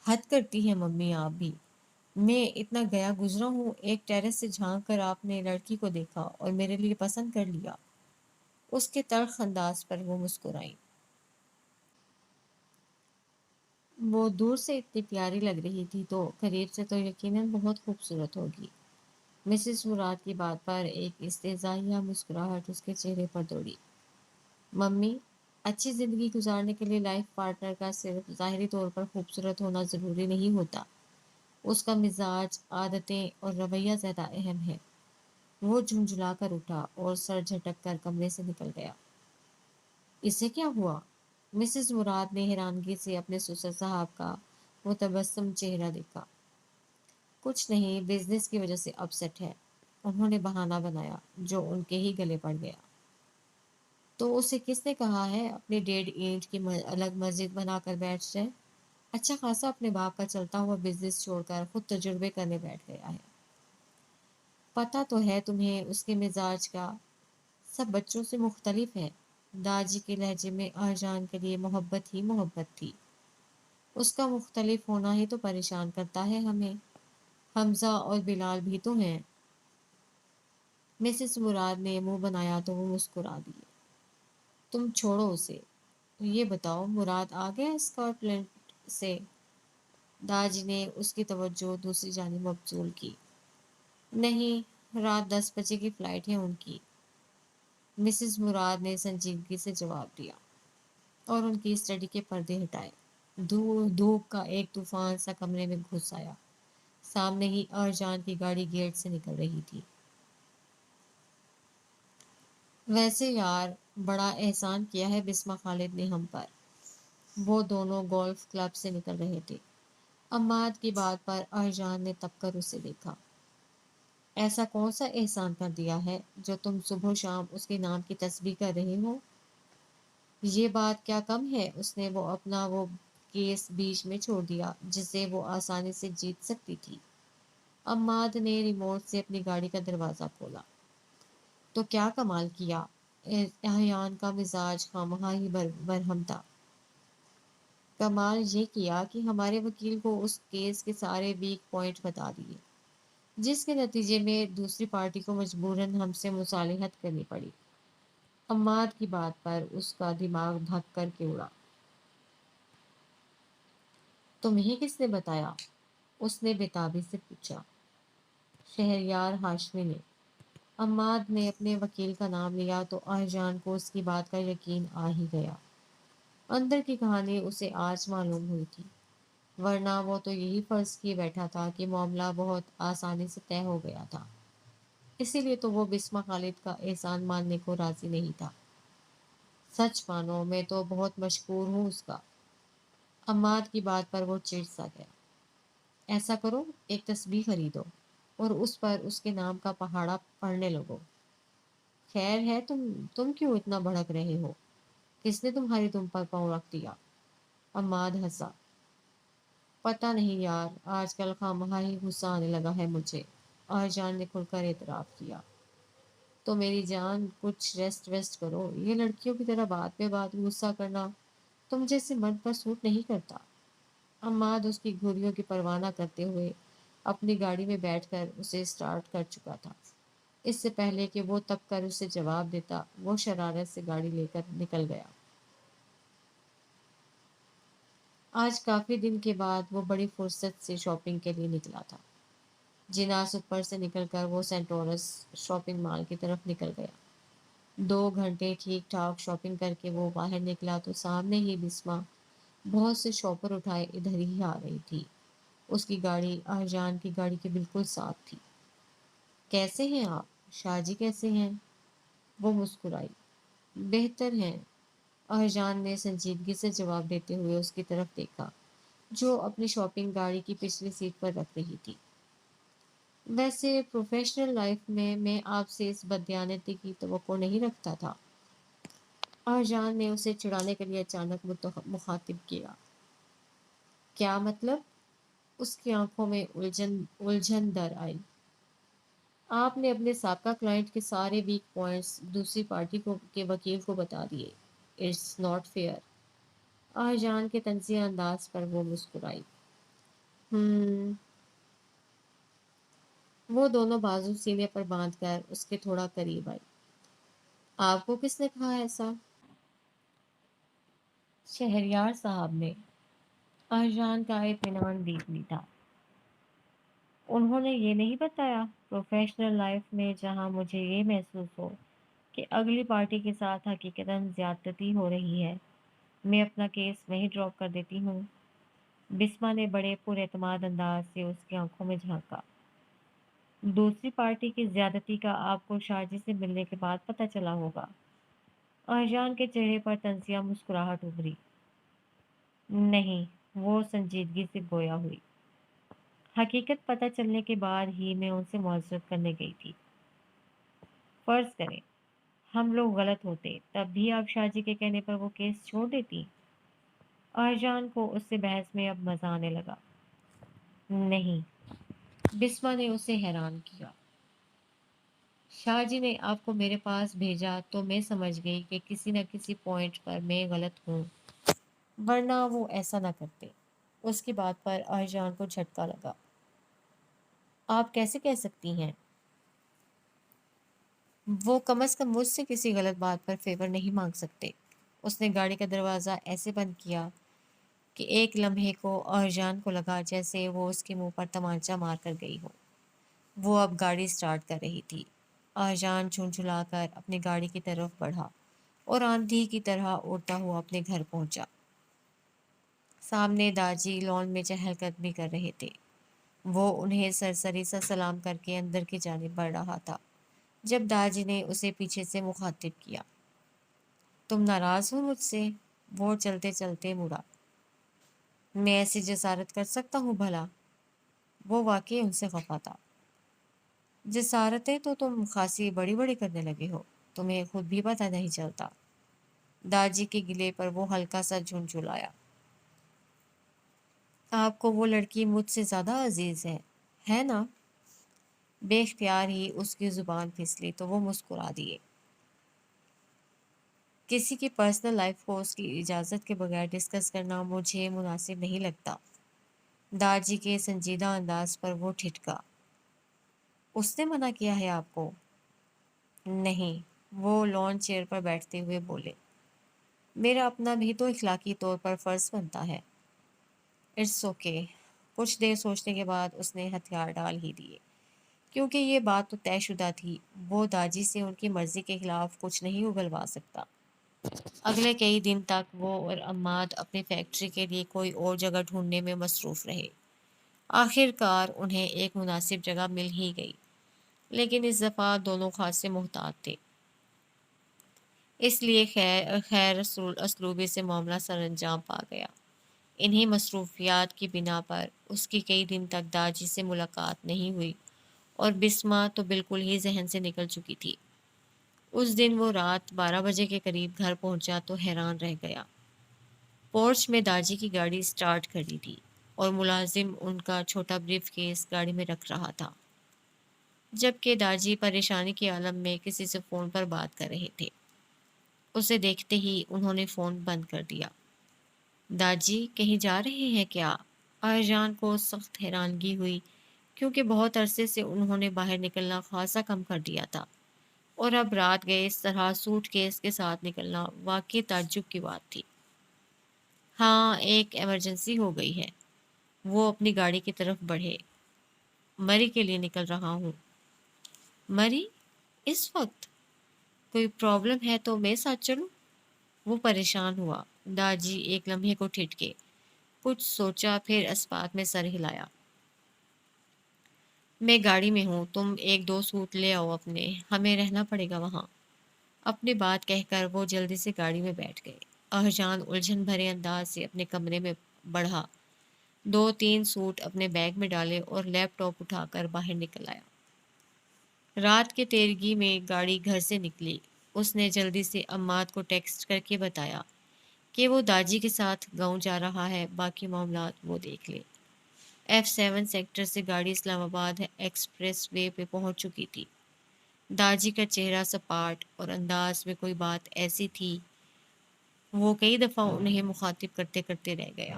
حد کرتی ہیں ممی آپ بھی، میں اتنا گیا گزرا ہوں، ایک ٹیرس سے جھانک کر آپ نے لڑکی کو دیکھا اور میرے لیے پسند کر لیا۔ اس کے تلخ انداز پر وہ مسکرائیں۔ وہ دور سے اتنی پیاری لگ رہی تھی تو قریب سے تو یقیناً بہت خوبصورت ہوگی۔ مسز مراد کی بات پر ایک استہزائیہ مسکراہٹ اس کے چہرے پر دوڑی۔ ممی، اچھی زندگی گزارنے کے لیے لائف پارٹنر کا صرف ظاہری طور پر خوبصورت ہونا ضروری نہیں ہوتا، اس کا مزاج، عادتیں اور رویہ زیادہ اہم ہے۔ وہ جھنجھلا کر اٹھا اور سر جھٹک کر کمرے سے نکل گیا۔ اسے کیا ہوا؟ مسز مراد نے حیرانگی سے اپنے سسر صاحب کا متبسم چہرہ دیکھا۔ کچھ نہیں، بزنس کی وجہ سے اپسیٹ ہے، انہوں نے بہانہ بنایا جو ان کے ہی گلے پڑ گیا۔ تو اسے کس نے کہا ہے اپنی 1.5 اینٹ کی الگ مسجد بنا کر بیٹھ جائے؟ اچھا خاصا اپنے باپ کا چلتا ہوا بزنس چھوڑ کر خود تجربے کرنے بیٹھ گیا ہے۔ پتہ تو ہے تمہیں اس کے مزاج کا، سب بچوں سے مختلف ہے۔ داجی کے لہجے میں اہرجان کے لیے محبت ہی محبت تھی۔ اس کا مختلف ہونا ہی تو پریشان کرتا ہے ہمیں، حمزہ اور بلال بھی تو ہیں۔ مسز مراد نے منہ بنایا تو وہ مسکرا دیے۔ تم چھوڑو اسے، یہ بتاؤ مراد آ گیا اسکاٹ لینڈ سے؟ داجی نے اس کی توجہ دوسری جانب مبذول کی۔ نہیں، رات 10 بجے کی فلائٹ ہے ان کی۔ مسز مراد نے سنجیدگی سے جواب دیا اور ان کی اسٹڈی کے پردے ہٹائے۔ دھوپ کا ایک طوفان سا کمرے میں گھس آیا۔ سامنے ہی ارجان کی گاڑی گیٹ سے نکل رہی تھی۔ ویسے یار بڑا احسان کیا ہے بسمہ خالد نے ہم پر۔ وہ دونوں گولف کلب سے نکل رہے تھے۔ عماد کی بات پر ارجان نے تب کر اسے دیکھا۔ ایسا کون سا احسان کر دیا ہے جو تم صبح و شام اس کے نام کی تسبیح کر رہے ہو؟ یہ بات کیا کم ہے اس نے وہ کیس بیچ میں چھوڑ دیا جسے وہ آسانی سے جیت سکتی تھی۔ عماد نے ریموٹ سے اپنی گاڑی کا دروازہ کھولا۔ تو کیا کمال کیا؟ احیان کا مزاج خواہ ہی برہم تھا۔ کمال یہ کیا کہ ہمارے وکیل کو اس کیس کے سارے ویک پوائنٹ بتا دیے، جس کے نتیجے میں دوسری پارٹی کو مجبوراً ہم سے مصالحت کرنی پڑی۔ عماد کی بات پر اس کا دماغ دھک کر کے اڑا۔ تمہیں کس نے بتایا؟ اس نے بےتابی سے پوچھا۔ شہریار ہاشمی نے۔ عماد نے اپنے وکیل کا نام لیا تو ارجان کو اس کی بات کا یقین آ ہی گیا۔ اندر کی کہانی اسے آج معلوم ہوئی تھی، ورنہ وہ تو یہی فرض کیے بیٹھا تھا کہ معاملہ بہت آسانی سے طے ہو گیا تھا۔ اسی لیے تو وہ بسمہ خالد کا احسان ماننے کو راضی نہیں تھا۔ سچ مانو میں تو بہت مشکور ہوں اس کا۔ عماد کی بات پر وہ چڑ سا گیا۔ ایسا کرو ایک تسبیح خریدو اور اس پر اس کے نام کا پہاڑا پڑھنے لگو۔ خیر ہے تم کیوں اتنا بھڑک رہے ہو؟ کس نے تمہاری تم پر پاؤں رکھ دیا؟ عماد ہنسا۔ پتہ نہیں یار آج کل خواہ ہی غصہ آنے لگا ہے مجھے، ارجان نے کھل کر اعتراف کیا۔ تو میری جان کچھ ریسٹ کرو، یہ لڑکیوں کی طرح بات پہ بات غصہ کرنا تم جیسے مرد پر سوٹ نہیں کرتا۔ عماد اس کی گھڑیوں کی پرواہ نہ کرتے ہوئے اپنی گاڑی میں بیٹھ کر اسے اسٹارٹ کر چکا تھا۔ اس سے پہلے کہ وہ تب کر اسے جواب دیتا وہ شرارت سے گاڑی لے کر نکل گیا۔ آج کافی دن کے بعد وہ بڑی فرصت سے شاپنگ کے لیے نکلا تھا۔ جناس اوپر سے نکل کر وہ سینٹورس شاپنگ مال کی طرف نکل گیا۔ 2 گھنٹے ٹھیک ٹھاک شاپنگ کر کے وہ باہر نکلا تو سامنے ہی بسمہ بہت سے شاپر اٹھائے ادھر ہی آ رہی تھی۔ اس کی گاڑی ارجان کی گاڑی کے بالکل ساتھ تھی۔ کیسے ہیں آپ؟ شاہ جی کیسے ہیں؟ وہ مسکرائی۔ بہتر ہیں، ارجان نے سنجیدگی سے جواب دیتے ہوئے اس کی طرف دیکھا جو اپنی شاپنگ گاڑی کی پچھلی سیٹ پر رکھ رہی تھی۔ ویسے پروفیشنل لائف میں آپ سے اس بددیانتی کی توقع نہیں رکھتا تھا۔ ارجان نے اسے چڑھانے کے لیے اچانک مخاطب کیا۔ کیا مطلب؟ اس کی آنکھوں میں الجھن در آئی۔ آپ نے اپنے سابقہ کلائنٹ کے سارے ویک پوائنٹس دوسری پارٹی کے وکیل کو بتا دیے۔ It's not fair. ارجان کے طنزیہ انداز پر وہ مسکرائی۔ ہم وہ دونوں بازو سینے پر باندھ کر اس کے تھوڑا قریب آئی۔ آپ کو کس نے کہا ایسا؟ شہریار صاحب نے۔ ارجان کا اطمینان دیکھنی تھا۔ انہوں نے یہ نہیں بتایا؟ پروفیشنل لائف میں جہاں مجھے یہ محسوس ہو کہ اگلی پارٹی کے ساتھ حقیقتاً زیادتی ہو رہی ہے، میں اپنا کیس وہیں ڈراپ کر دیتی ہوں۔ بسمہ نے بڑے پر اعتماد انداز سے اس کی آنکھوں میں جھانکا۔ دوسری پارٹی کی زیادتی کا آپ کو شاہ جی سے ملنے کے بعد پتہ چلا ہوگا۔ ارجان کے چہرے پر طنزیہ مسکراہٹ ابھری۔ نہیں، وہ سنجیدگی سے گویا ہوئی۔ حقیقت پتہ چلنے کے بعد ہی میں ان سے معذرت کرنے گئی تھی۔ فرض کریں ہم لوگ غلط ہوتے تب بھی آپ شاہ جی کے کہنے پر وہ کیس چھوڑ دیتی؟ ارجان کو اس سے بحث میں اب مزہ آنے لگا۔ نہیں، بسمہ نے اسے حیران کیا۔ شاہ جی نے آپ کو میرے پاس بھیجا تو میں سمجھ گئی کہ کسی نہ کسی پوائنٹ پر میں غلط ہوں، ورنہ وہ ایسا نہ کرتے۔ اس کی بات پر ارجان کو جھٹکا لگا۔ آپ کیسے کہہ سکتی ہیں؟ وہ کم از کم مجھ سے کسی غلط بات پر فیور نہیں مانگ سکتے۔ اس نے گاڑی کا دروازہ ایسے بند کیا کہ ایک لمحے کو ارجان کو لگا جیسے وہ اس کے منہ پر تمانچہ مار کر گئی ہو۔ وہ اب گاڑی سٹارٹ کر رہی تھی۔ آجان جھنجھلا کر اپنی گاڑی کی طرف بڑھا اور آندھی کی طرح اڑتا ہوا اپنے گھر پہنچا۔ سامنے داجی لان میں چہل قدمی کر رہے تھے۔ وہ انہیں سرسری سا سلام کر کے اندر کی جانب بڑھ رہا تھا جب داجی نے اسے پیچھے سے مخاطب کیا۔ تم ناراض ہو مجھ سے؟ وہ چلتے چلتے مڑا۔ میں ایسی جسارت کر سکتا ہوں بھلا؟ وہ واقعی ان سے خفا تھا۔ جسارتیں تو تم خاصی بڑی بڑی کرنے لگے ہو، تمہیں خود بھی پتہ نہیں چلتا۔ داجی کے گلے پر وہ ہلکا سا جھنجھلایا۔ آپ کو وہ لڑکی مجھ سے زیادہ عزیز ہے نا؟ بے اختیار ہی اس کی زبان پھسلی تو وہ مسکرا دیے۔ کسی کی پرسنل لائف کو اس کی اجازت کے بغیر ڈسکس کرنا مجھے مناسب نہیں لگتا۔ داجی کے سنجیدہ انداز پر وہ ٹھٹکا۔ اس نے منع کیا ہے آپ کو؟ نہیں، وہ لان چیئر پر بیٹھتے ہوئے بولے۔ میرا اپنا بھی تو اخلاقی طور پر فرض بنتا ہے۔ It's okay. کچھ دیر سوچنے کے بعد اس نے ہتھیار ڈال ہی دیے، کیونکہ یہ بات تو طے شدہ تھی، وہ داجی سے ان کی مرضی کے خلاف کچھ نہیں اگلوا سکتا۔ اگلے کئی دن تک وہ اور عماد اپنی فیکٹری کے لیے کوئی اور جگہ ڈھونڈنے میں مصروف رہے۔ آخر کار انہیں ایک مناسب جگہ مل ہی گئی، لیکن اس دفعہ دونوں خاصے محتاط تھے، اس لیے خیر اسلوبی سے معاملہ سر انجام پا گیا۔ انہی مصروفیات کی بنا پر اس کی کئی دن تک داجی سے ملاقات نہیں ہوئی اور بسمہ تو بالکل ہی ذہن سے نکل چکی تھی۔ اس دن وہ رات 12 بجے کے قریب گھر پہنچا تو حیران رہ گیا۔ پورچ میں داجی کی گاڑی سٹارٹ کھڑی تھی اور ملازم ان کا چھوٹا بریف کیس گاڑی میں رکھ رہا تھا، جبکہ داجی پریشانی کے عالم میں کسی سے فون پر بات کر رہے تھے۔ اسے دیکھتے ہی انہوں نے فون بند کر دیا۔ داجی کہیں جا رہے ہیں کیا؟ آئیجان کو سخت حیرانگی ہوئی، کیونکہ بہت عرصے سے انہوں نے باہر نکلنا خاصا کم کر دیا تھا، اور اب رات گئے اس طرح سوٹ کیس کے ساتھ نکلنا واقعی تعجب کی بات تھی۔ ہاں، ایک ایمرجنسی ہو گئی ہے۔ وہ اپنی گاڑی کی طرف بڑھے۔ مری کے لیے نکل رہا ہوں۔ مری؟ اس وقت؟ کوئی پرابلم ہے تو میں ساتھ چلوں؟ وہ پریشان ہوا۔ داجی ایک لمحے کو ٹھٹکے، کچھ سوچا، پھر اسپات میں سر ہلایا۔ میں گاڑی میں ہوں، تم ایک دو سوٹ لے آؤ اپنے، ہمیں رہنا پڑے گا وہاں۔ اپنی بات کہہ کر وہ جلدی سے گاڑی میں بیٹھ گئے۔ اہجان الجھن بھرے انداز سے اپنے کمرے میں بڑھا، 2-3 سوٹ اپنے بیگ میں ڈالے اور لیپ ٹاپ اٹھا کر باہر نکل آیا۔ رات کے تیرگی میں گاڑی گھر سے نکلی۔ اس نے جلدی سے عماد کو ٹیکسٹ کر کے بتایا کہ وہ داجی کے ساتھ گاؤں جا رہا ہے، باقی معاملات وہ دیکھ لے۔ F7 سیکٹر سے گاڑی اسلام آباد ایکسپریس وے پہ پہنچ چکی تھی۔ داجی کا چہرہ سپاٹ اور انداز میں کوئی بات ایسی تھی، وہ کئی دفعہ انہیں مخاطب کرتے کرتے رہ گیا۔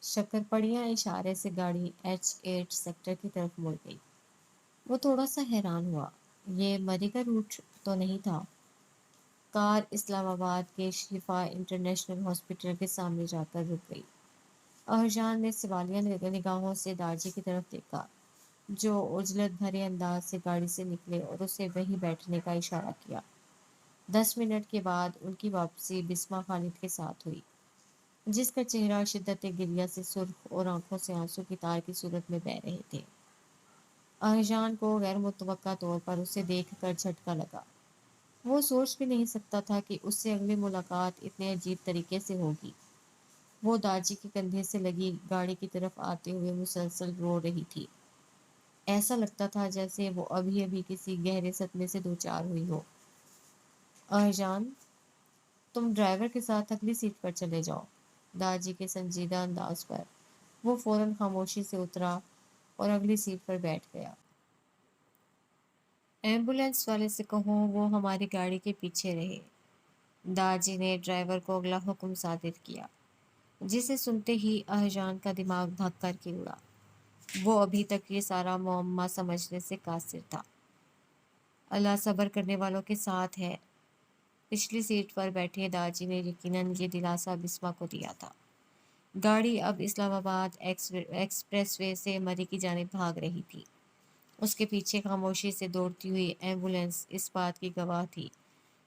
شکرپڑیاں اشارے سے گاڑی H8 سیکٹر کی طرف مڑ گئی۔ وہ تھوڑا سا حیران ہوا، یہ مری کا روٹ تو نہیں تھا۔ کار اسلام آباد کے شفا انٹرنیشنل ہاسپٹل کے سامنے جا کر رک گئی۔ اہجان نے سوالیہ نگاہوں سے داجی کی طرف دیکھا، جو عجلت بھرے انداز سے گاڑی سے نکلے اور اسے وہیں بیٹھنے کا اشارہ کیا۔ 10 منٹ کے بعد ان کی واپسی بسمہ خالد کے ساتھ ہوئی، جس کا چہرہ شدت گریہ سے سرخ اور آنکھوں سے آنسو کی تار کی صورت میں بہہ رہے تھے۔ اہجان کو غیر متوقع طور پر اسے دیکھ کر جھٹکا لگا۔ وہ سوچ بھی نہیں سکتا تھا کہ اس سے اگلی ملاقات اتنے عجیب طریقے سے ہوگی۔ وہ داجی کے کندھے سے لگی گاڑی کی طرف آتے ہوئے مسلسل رو رہی تھی۔ ایسا لگتا تھا جیسے وہ ابھی ابھی کسی گہرے صدمے سے دوچار ہوئی ہو۔ اہجان، تم ڈرائیور کے ساتھ اگلی سیٹ پر چلے جاؤ۔ داجی کے سنجیدہ انداز پر وہ فوراً خاموشی سے اترا اور اگلی سیٹ پر بیٹھ گیا۔ ایمبولینس والے سے کہو وہ ہماری گاڑی کے پیچھے رہے۔ داجی نے ڈرائیور کو اگلا حکم صادر کیا، جسے سنتے ہی اہجان کا دماغ دھک کر کے اڑا۔ وہ ابھی تک یہ سارا معمہ سمجھنے سے قاصر تھا۔ اللہ صبر کرنے والوں کے ساتھ ہے۔ پچھلی سیٹ پر بیٹھے داجی نے یقیناً یہ دلاسا بسمہ کو دیا تھا۔ گاڑی اب اسلام آباد ایکسپریس وے سے مری کی جانب بھاگ رہی تھی۔ اس کے پیچھے خاموشی سے دوڑتی ہوئی ایمبولینس اس بات کی گواہ تھی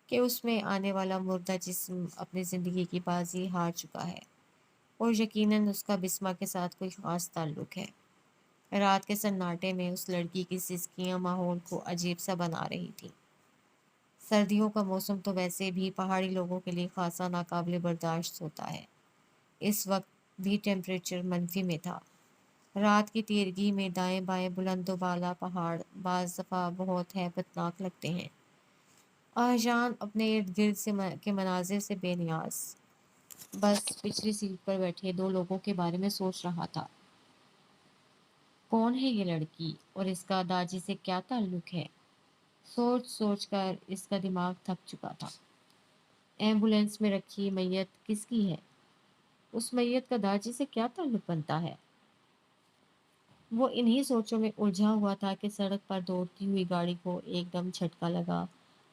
کہ اس میں آنے والا مردہ جسم اپنی زندگی کی بازی ہار چکا ہے، اور یقیناً اس کا بسمہ کے ساتھ کوئی خاص تعلق ہے۔ رات کے سناٹے میں اس لڑکی کی سسکیاں ماحول کو عجیب سا بنا رہی تھی۔ سردیوں کا موسم تو ویسے بھی پہاڑی لوگوں کے لیے خاصا ناقابل برداشت ہوتا ہے۔ اس وقت بھی ٹیمپریچر منفی میں تھا۔ رات کی تیرگی میں دائیں بائیں بلند و بالا پہاڑ بعض دفعہ بہت ہیبت ناک لگتے ہیں۔ آہجان اپنے ارد گرد کے مناظر سے بے نیاز بس پچھلی سیٹ پر بیٹھے دو لوگوں کے بارے میں سوچ رہا تھا۔ کون ہے یہ لڑکی اور اس کا داجی سے کیا تعلق ہے؟ سوچ سوچ کر اس کا دماغ تھک چکا تھا۔ ایمبولینس میں رکھی میت کس کی ہے؟ اس میت کا داجی سے کیا تعلق بنتا ہے؟ وہ انہی سوچوں میں الجھا ہوا تھا کہ سڑک پر دوڑتی ہوئی گاڑی کو ایک دم جھٹکا لگا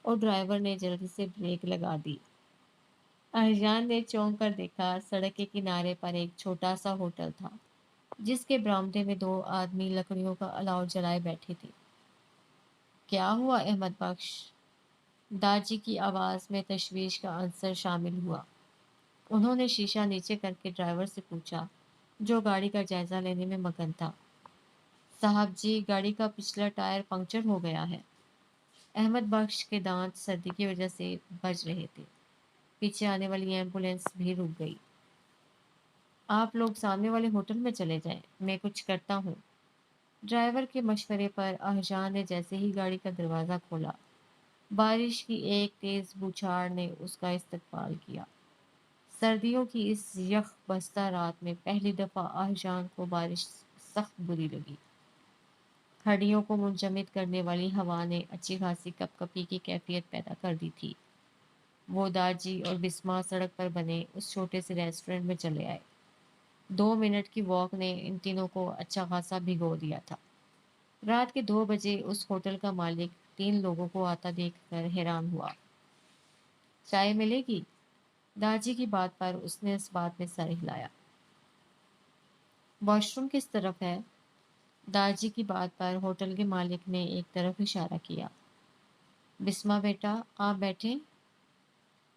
اور ڈرائیور نے جلدی سے بریک لگا دی۔ ارجان نے چونک کر دیکھا، سڑک کے کنارے پر ایک چھوٹا سا ہوٹل تھا جس کے برآمدے میں دو آدمی لکڑیوں کا الاؤ جلائے بیٹھے تھے۔ کیا ہوا احمد بخش؟ داجی کی آواز میں تشویش کا عنصر شامل ہوا۔ انہوں نے شیشہ نیچے کر کے ڈرائیور سے پوچھا جو گاڑی کا جائزہ لینے میں مگن تھا۔ صاحب جی، گاڑی کا پچھلا ٹائر پنکچر ہو گیا ہے۔ احمد بخش کے دانت سردی کی وجہ سے بج رہے تھے۔ پیچھے آنے والی ایمبولینس بھی رک گئی۔ آپ لوگ سامنے والے ہوٹل میں چلے جائیں، میں کچھ کرتا ہوں۔ ڈرائیور کے مشورے پر اہجان نے جیسے ہی گاڑی کا دروازہ کھولا، بارش کی ایک تیز بوچھاڑ نے اس کا استقبال کیا۔ سردیوں کی اس یخ بستہ رات میں پہلی دفعہ اہجان کو بارش سخت بری لگی۔ ہڈیوں کو منجمد کرنے والی ہوا نے اچھی خاصی کپ کپی کی کیفیت پیدا کر دی تھی۔ وہ داجی اور بسمہ سڑک پر بنے اس چھوٹے سے ریسٹورنٹ میں چلے آئے۔ 2 منٹ کی واک نے ان تینوں کو اچھا خاصا بھگو دیا تھا۔ رات کے 2 بجے اس ہوٹل کا مالک 3 لوگوں کو آتا دیکھ کر حیران ہوا۔ چائے ملے گی؟ داجی کی بات پر اس نے اس بات میں سر ہلایا۔ واش روم کس طرف ہے؟ داجی کی بات پر ہوٹل کے مالک نے ایک طرف اشارہ کیا۔ بسمہ بیٹا، آپ بیٹھیں۔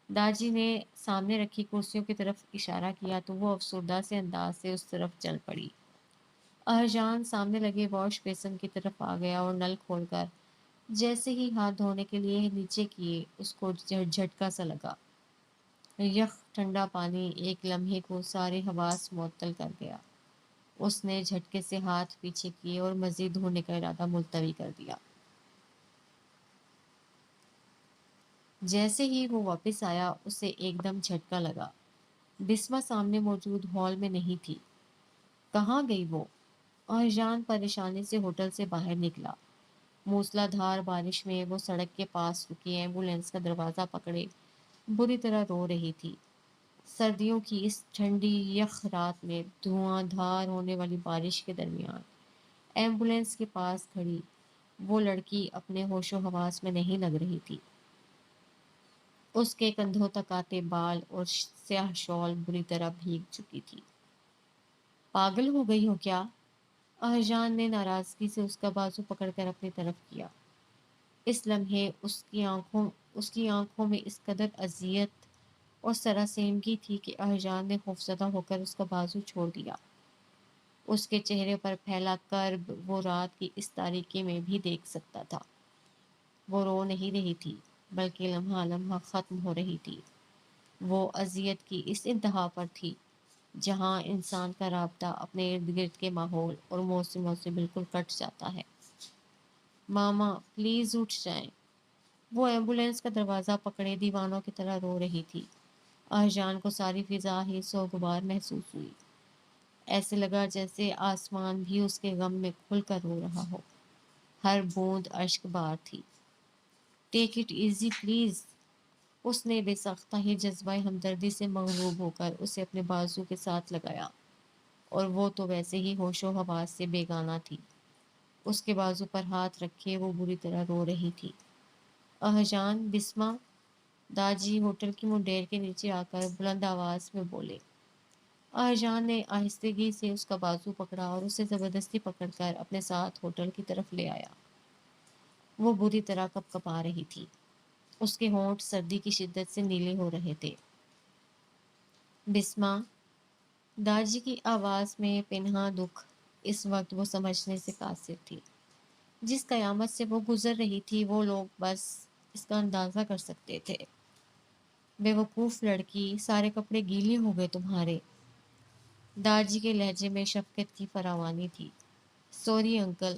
داجی نے سامنے رکھی کرسیوں کی طرف اشارہ کیا تو وہ افسردہ سے انداز سے اس طرف چل پڑی۔ اہجان سامنے لگے واش بیسن کی طرف آ گیا اور نل کھول کر جیسے ہی ہاتھ دھونے کے لیے نیچے کیے، اس کو جھٹکا سا لگا۔ یخ ٹھنڈا پانی ایک لمحے کو سارے حواس معطل کر گیا۔ اس نے جھٹکے سے ہاتھ پیچھے کیے اور مزید دھونے کا ارادہ ملتوی کر دیا۔ جیسے ہی وہ واپس آیا، اسے ایک دم جھٹکا لگا۔ بسمہ سامنے موجود ہال میں نہیں تھی۔ کہاں گئی وہ؟ اہجان پریشانی سے ہوٹل سے باہر نکلا۔ موسلا دھار بارش میں وہ سڑک کے پاس رکی ایمبولینس کا دروازہ پکڑے بری طرح رو رہی تھی۔ سردیوں کی اس ٹھنڈی یخ رات میں دھواں دھار ہونے والی بارش کے درمیان ایمبولینس کے پاس کھڑی وہ لڑکی اپنے ہوش و حواس میں نہیں لگ رہی تھی۔ اس کے کندھوں تک آتے بال اور سیاہ شال بری طرح بھیگ چکی تھی۔ پاگل ہو گئی ہو کیا؟ اہجان نے ناراضگی سے اس کا بازو پکڑ کر اپنی طرف کیا۔ اس لمحے اس کی آنکھوں میں اس قدر اذیت اور سراسیمگی تھی کہ اہجان نے خوفزدہ ہو کر اس کا بازو چھوڑ دیا۔ اس کے چہرے پر پھیلا کرب وہ رات کی اس تاریکی میں بھی دیکھ سکتا تھا۔ وہ رو نہیں رہی تھی، بلکہ لمحہ لمحہ ختم ہو رہی تھی۔ وہ اذیت کی اس انتہا پر تھی جہاں انسان کا رابطہ اپنے ارد گرد کے ماحول اور موسموں سے بالکل کٹ جاتا ہے۔ ماما پلیز اٹھ جائیں۔ وہ ایمبولینس کا دروازہ پکڑے دیوانوں کی طرح رو رہی تھی۔ اہجان کو ساری فضا ہی سوگوار محسوس ہوئی۔ ایسے لگا جیسے آسمان بھی اس کے غم میں کھل کر رو رہا ہو۔ ہر بوند اشک بار تھی۔ Take it easy please. اس نے بے ساختہ ہی جذبہ ہمدردی سے مغلوب ہو کر اسے اپنے بازو کے ساتھ لگایا، اور وہ تو ویسے ہی ہوش و حواس سے بیگانہ تھی۔ اس کے بازو پر ہاتھ رکھے وہ بری طرح رو رہی تھی۔ اہجان، بسمہ، داجی ہوٹل کی منڈیر کے نیچے آ کر بلند آواز میں بولے۔ آہجان نے آہستگی سے اس کا بازو پکڑا اور اسے زبردستی پکڑ کر اپنے ساتھ ہوٹل کی طرف لے آیا۔ وہ بری طرح کپ کپا رہی تھی۔ اس کے ہونٹ سردی کی شدت سے نیلے ہو رہے تھے۔ بسما، داجی کی آواز میں پنہاں دکھ اس وقت وہ سمجھنے سے قاصر تھی۔ جس قیامت سے وہ گزر رہی تھی وہ لوگ بس اس کا اندازہ کر سکتے تھے۔ بے وقوف لڑکی، سارے کپڑے گیلے ہو گئے تمہارے۔ داجی کے لہجے میں شفقت کی فراوانی تھی۔ سوری انکل،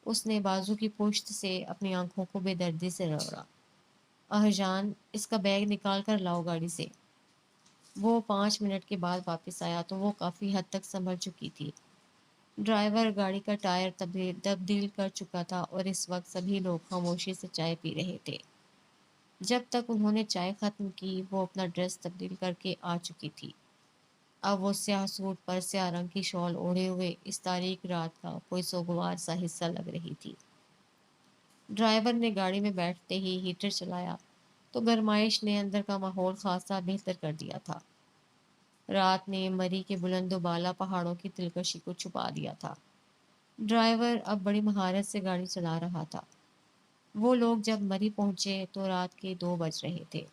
اس نے بازو کی پشت سے اپنی آنکھوں کو بے دردی سے رگڑا۔ اہجان، اس کا بیگ نکال کر لاؤ گاڑی سے۔ وہ 5 منٹ کے بعد واپس آیا تو وہ کافی حد تک سنبھل چکی تھی۔ ڈرائیور گاڑی کا ٹائر تبدیل کر چکا تھا اور اس وقت سبھی لوگ خاموشی سے چائے پی رہے تھے۔ جب تک انہوں نے چائے ختم کی وہ اپنا ڈریس تبدیل کر کے آ چکی تھی۔ اب وہ سیاہ سوٹ پر سیاہ رنگ کی شال اوڑھے ہوئے اس تاریک رات کا کوئی سوگوار سا حصہ لگ رہی تھی۔ ڈرائیور نے گاڑی میں بیٹھتے ہی ہیٹر چلایا تو گرمائش نے اندر کا ماحول خاصا بہتر کر دیا تھا۔ رات نے مری کے بلند و بالا پہاڑوں کی دلکشی کو چھپا دیا تھا۔ ڈرائیور اب بڑی مہارت سے گاڑی چلا رہا تھا۔ وہ لوگ جب مری پہنچے تو رات کے 2 بج رہے تھے۔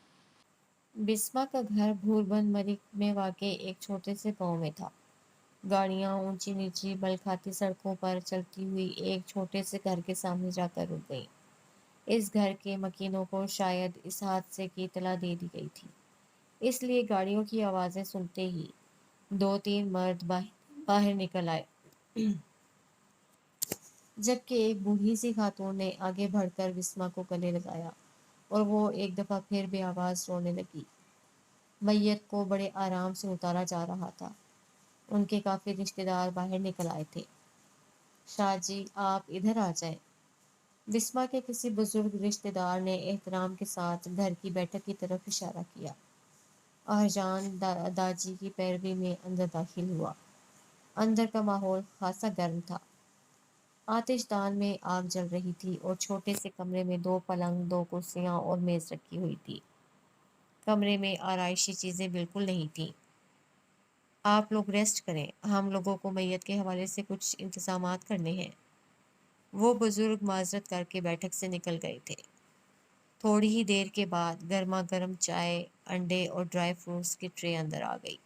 بسما کا گھر بھوربند مری میں واقع ایک چھوٹے سے گاؤں میں تھا۔ گاڑیاں اونچی نیچی بل کھاتی سڑکوں پر چلتی ہوئی ایک چھوٹے سے گھر کے سامنے جا کر رک گئیں۔ اس گھر کے مکینوں کو شاید اس حادثے کی اطلاع دے دی گئی تھی، اس لیے گاڑیوں کی آوازیں سنتے ہی 2-3 مرد باہر نکل آئے، جبکہ ایک بوڑھی سی خاتون نے آگے بڑھ کر بسما کو گلے لگایا اور وہ ایک دفعہ پھر بے آواز رونے لگی۔ میت کو بڑے آرام سے اتارا جا رہا تھا۔ ان کے کافی رشتہ دار باہر نکل آئے تھے۔ شاہ جی، آپ ادھر آ جائیں۔ بسما کے کسی بزرگ رشتہ دار نے احترام کے ساتھ گھر کی بیٹھک کی طرف اشارہ کیا۔ اہجان داجی کی پیروی میں اندر داخل ہوا۔ اندر کا ماحول خاصا گرم تھا۔ آتش دان میں آگ جل رہی تھی اور چھوٹے سے کمرے میں 2 پلنگ، 2 کرسیاں اور میز رکھی ہوئی تھی۔ کمرے میں آرائشی چیزیں بالکل نہیں تھیں۔ آپ لوگ ریسٹ کریں، ہم لوگوں کو میت کے حوالے سے کچھ انتظامات کرنے ہیں۔ وہ بزرگ معذرت کر کے بیٹھک سے نکل گئے تھے۔ تھوڑی ہی دیر کے بعد گرما گرم چائے، انڈے اور ڈرائی فروٹس کی ٹرے اندر آ گئی۔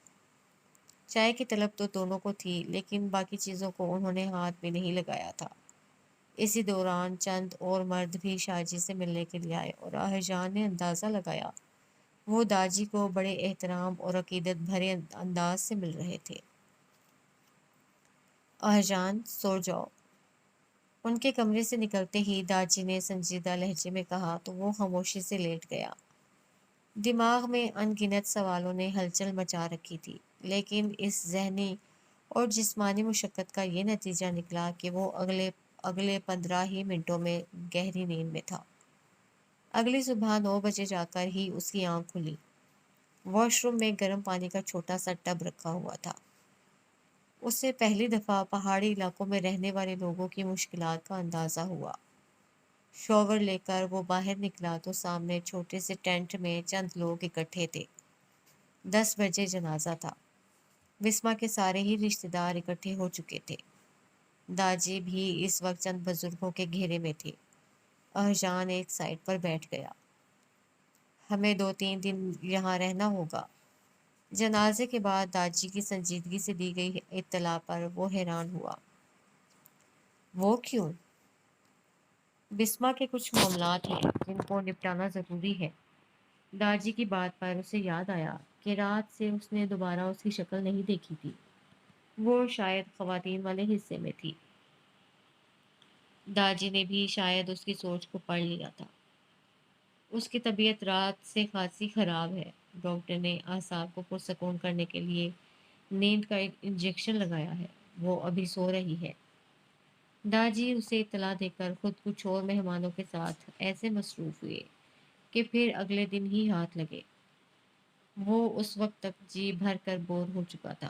چائے کی طلب تو دونوں کو تھی لیکن باقی چیزوں کو انہوں نے ہاتھ بھی نہیں لگایا تھا۔ اسی دوران چند اور مرد بھی شاہجی سے ملنے کے لیے آئے اور اہجان نے اندازہ لگایا وہ داجی کو بڑے احترام اور عقیدت بھرے انداز سے مل رہے تھے۔ اہجان، سو جاؤ۔ ان کے کمرے سے نکلتے ہی داجی نے سنجیدہ لہجے میں کہا تو وہ خاموشی سے لیٹ گیا۔ دماغ میں ان گنت سوالوں نے ہلچل مچا رکھی تھی، لیکن اس ذہنی اور جسمانی مشقت کا یہ نتیجہ نکلا کہ وہ اگلے 15 ہی منٹوں میں گہری نیند میں تھا۔ اگلی صبح 9 بجے جا کر ہی اس کی آنکھ کھلی۔ واش روم میں گرم پانی کا چھوٹا سا ٹب رکھا ہوا تھا۔ اسے پہلی دفعہ پہاڑی علاقوں میں رہنے والے لوگوں کی مشکلات کا اندازہ ہوا۔ شاور لے کر وہ باہر نکلا تو سامنے چھوٹے سے ٹینٹ میں چند لوگ اکٹھے تھے۔ 10 بجے جنازہ تھا۔ بسما کے سارے ہی رشتہ دار اکٹھے ہو چکے تھے۔ داجی بھی اس وقت چند بزرگوں کے گھیرے میں تھے۔ اہجان ایک سائڈ پر بیٹھ گیا۔ ہمیں 2-3 دن یہاں رہنا ہوگا۔ جنازے کے بعد داجی کی سنجیدگی سے دی گئی اطلاع پر وہ حیران ہوا۔ وہ کیوں؟ بسما کے کچھ معاملات ہیں جن کو نپٹانا ضروری ہے۔ داجی کی بات پر اسے یاد آیا کہ رات سے اس نے دوبارہ اس کی شکل نہیں دیکھی تھی۔ وہ شاید خواتین والے حصے میں تھی۔ داجی نے بھی شاید اس کی سوچ کو پڑھ لیا تھا۔ اس کی طبیعت رات سے خاصی خراب ہے۔ ڈاکٹر نے اعصاب کو پرسکون کرنے کے لیے نیند کا ایک انجیکشن لگایا ہے۔ وہ ابھی سو رہی ہے۔ داجی اسے اطلاع دے کر خود کچھ اور مہمانوں کے ساتھ ایسے مصروف ہوئے کہ پھر اگلے دن ہی ہاتھ لگے۔ وہ اس وقت تک جی بھر کر بور ہو چکا تھا۔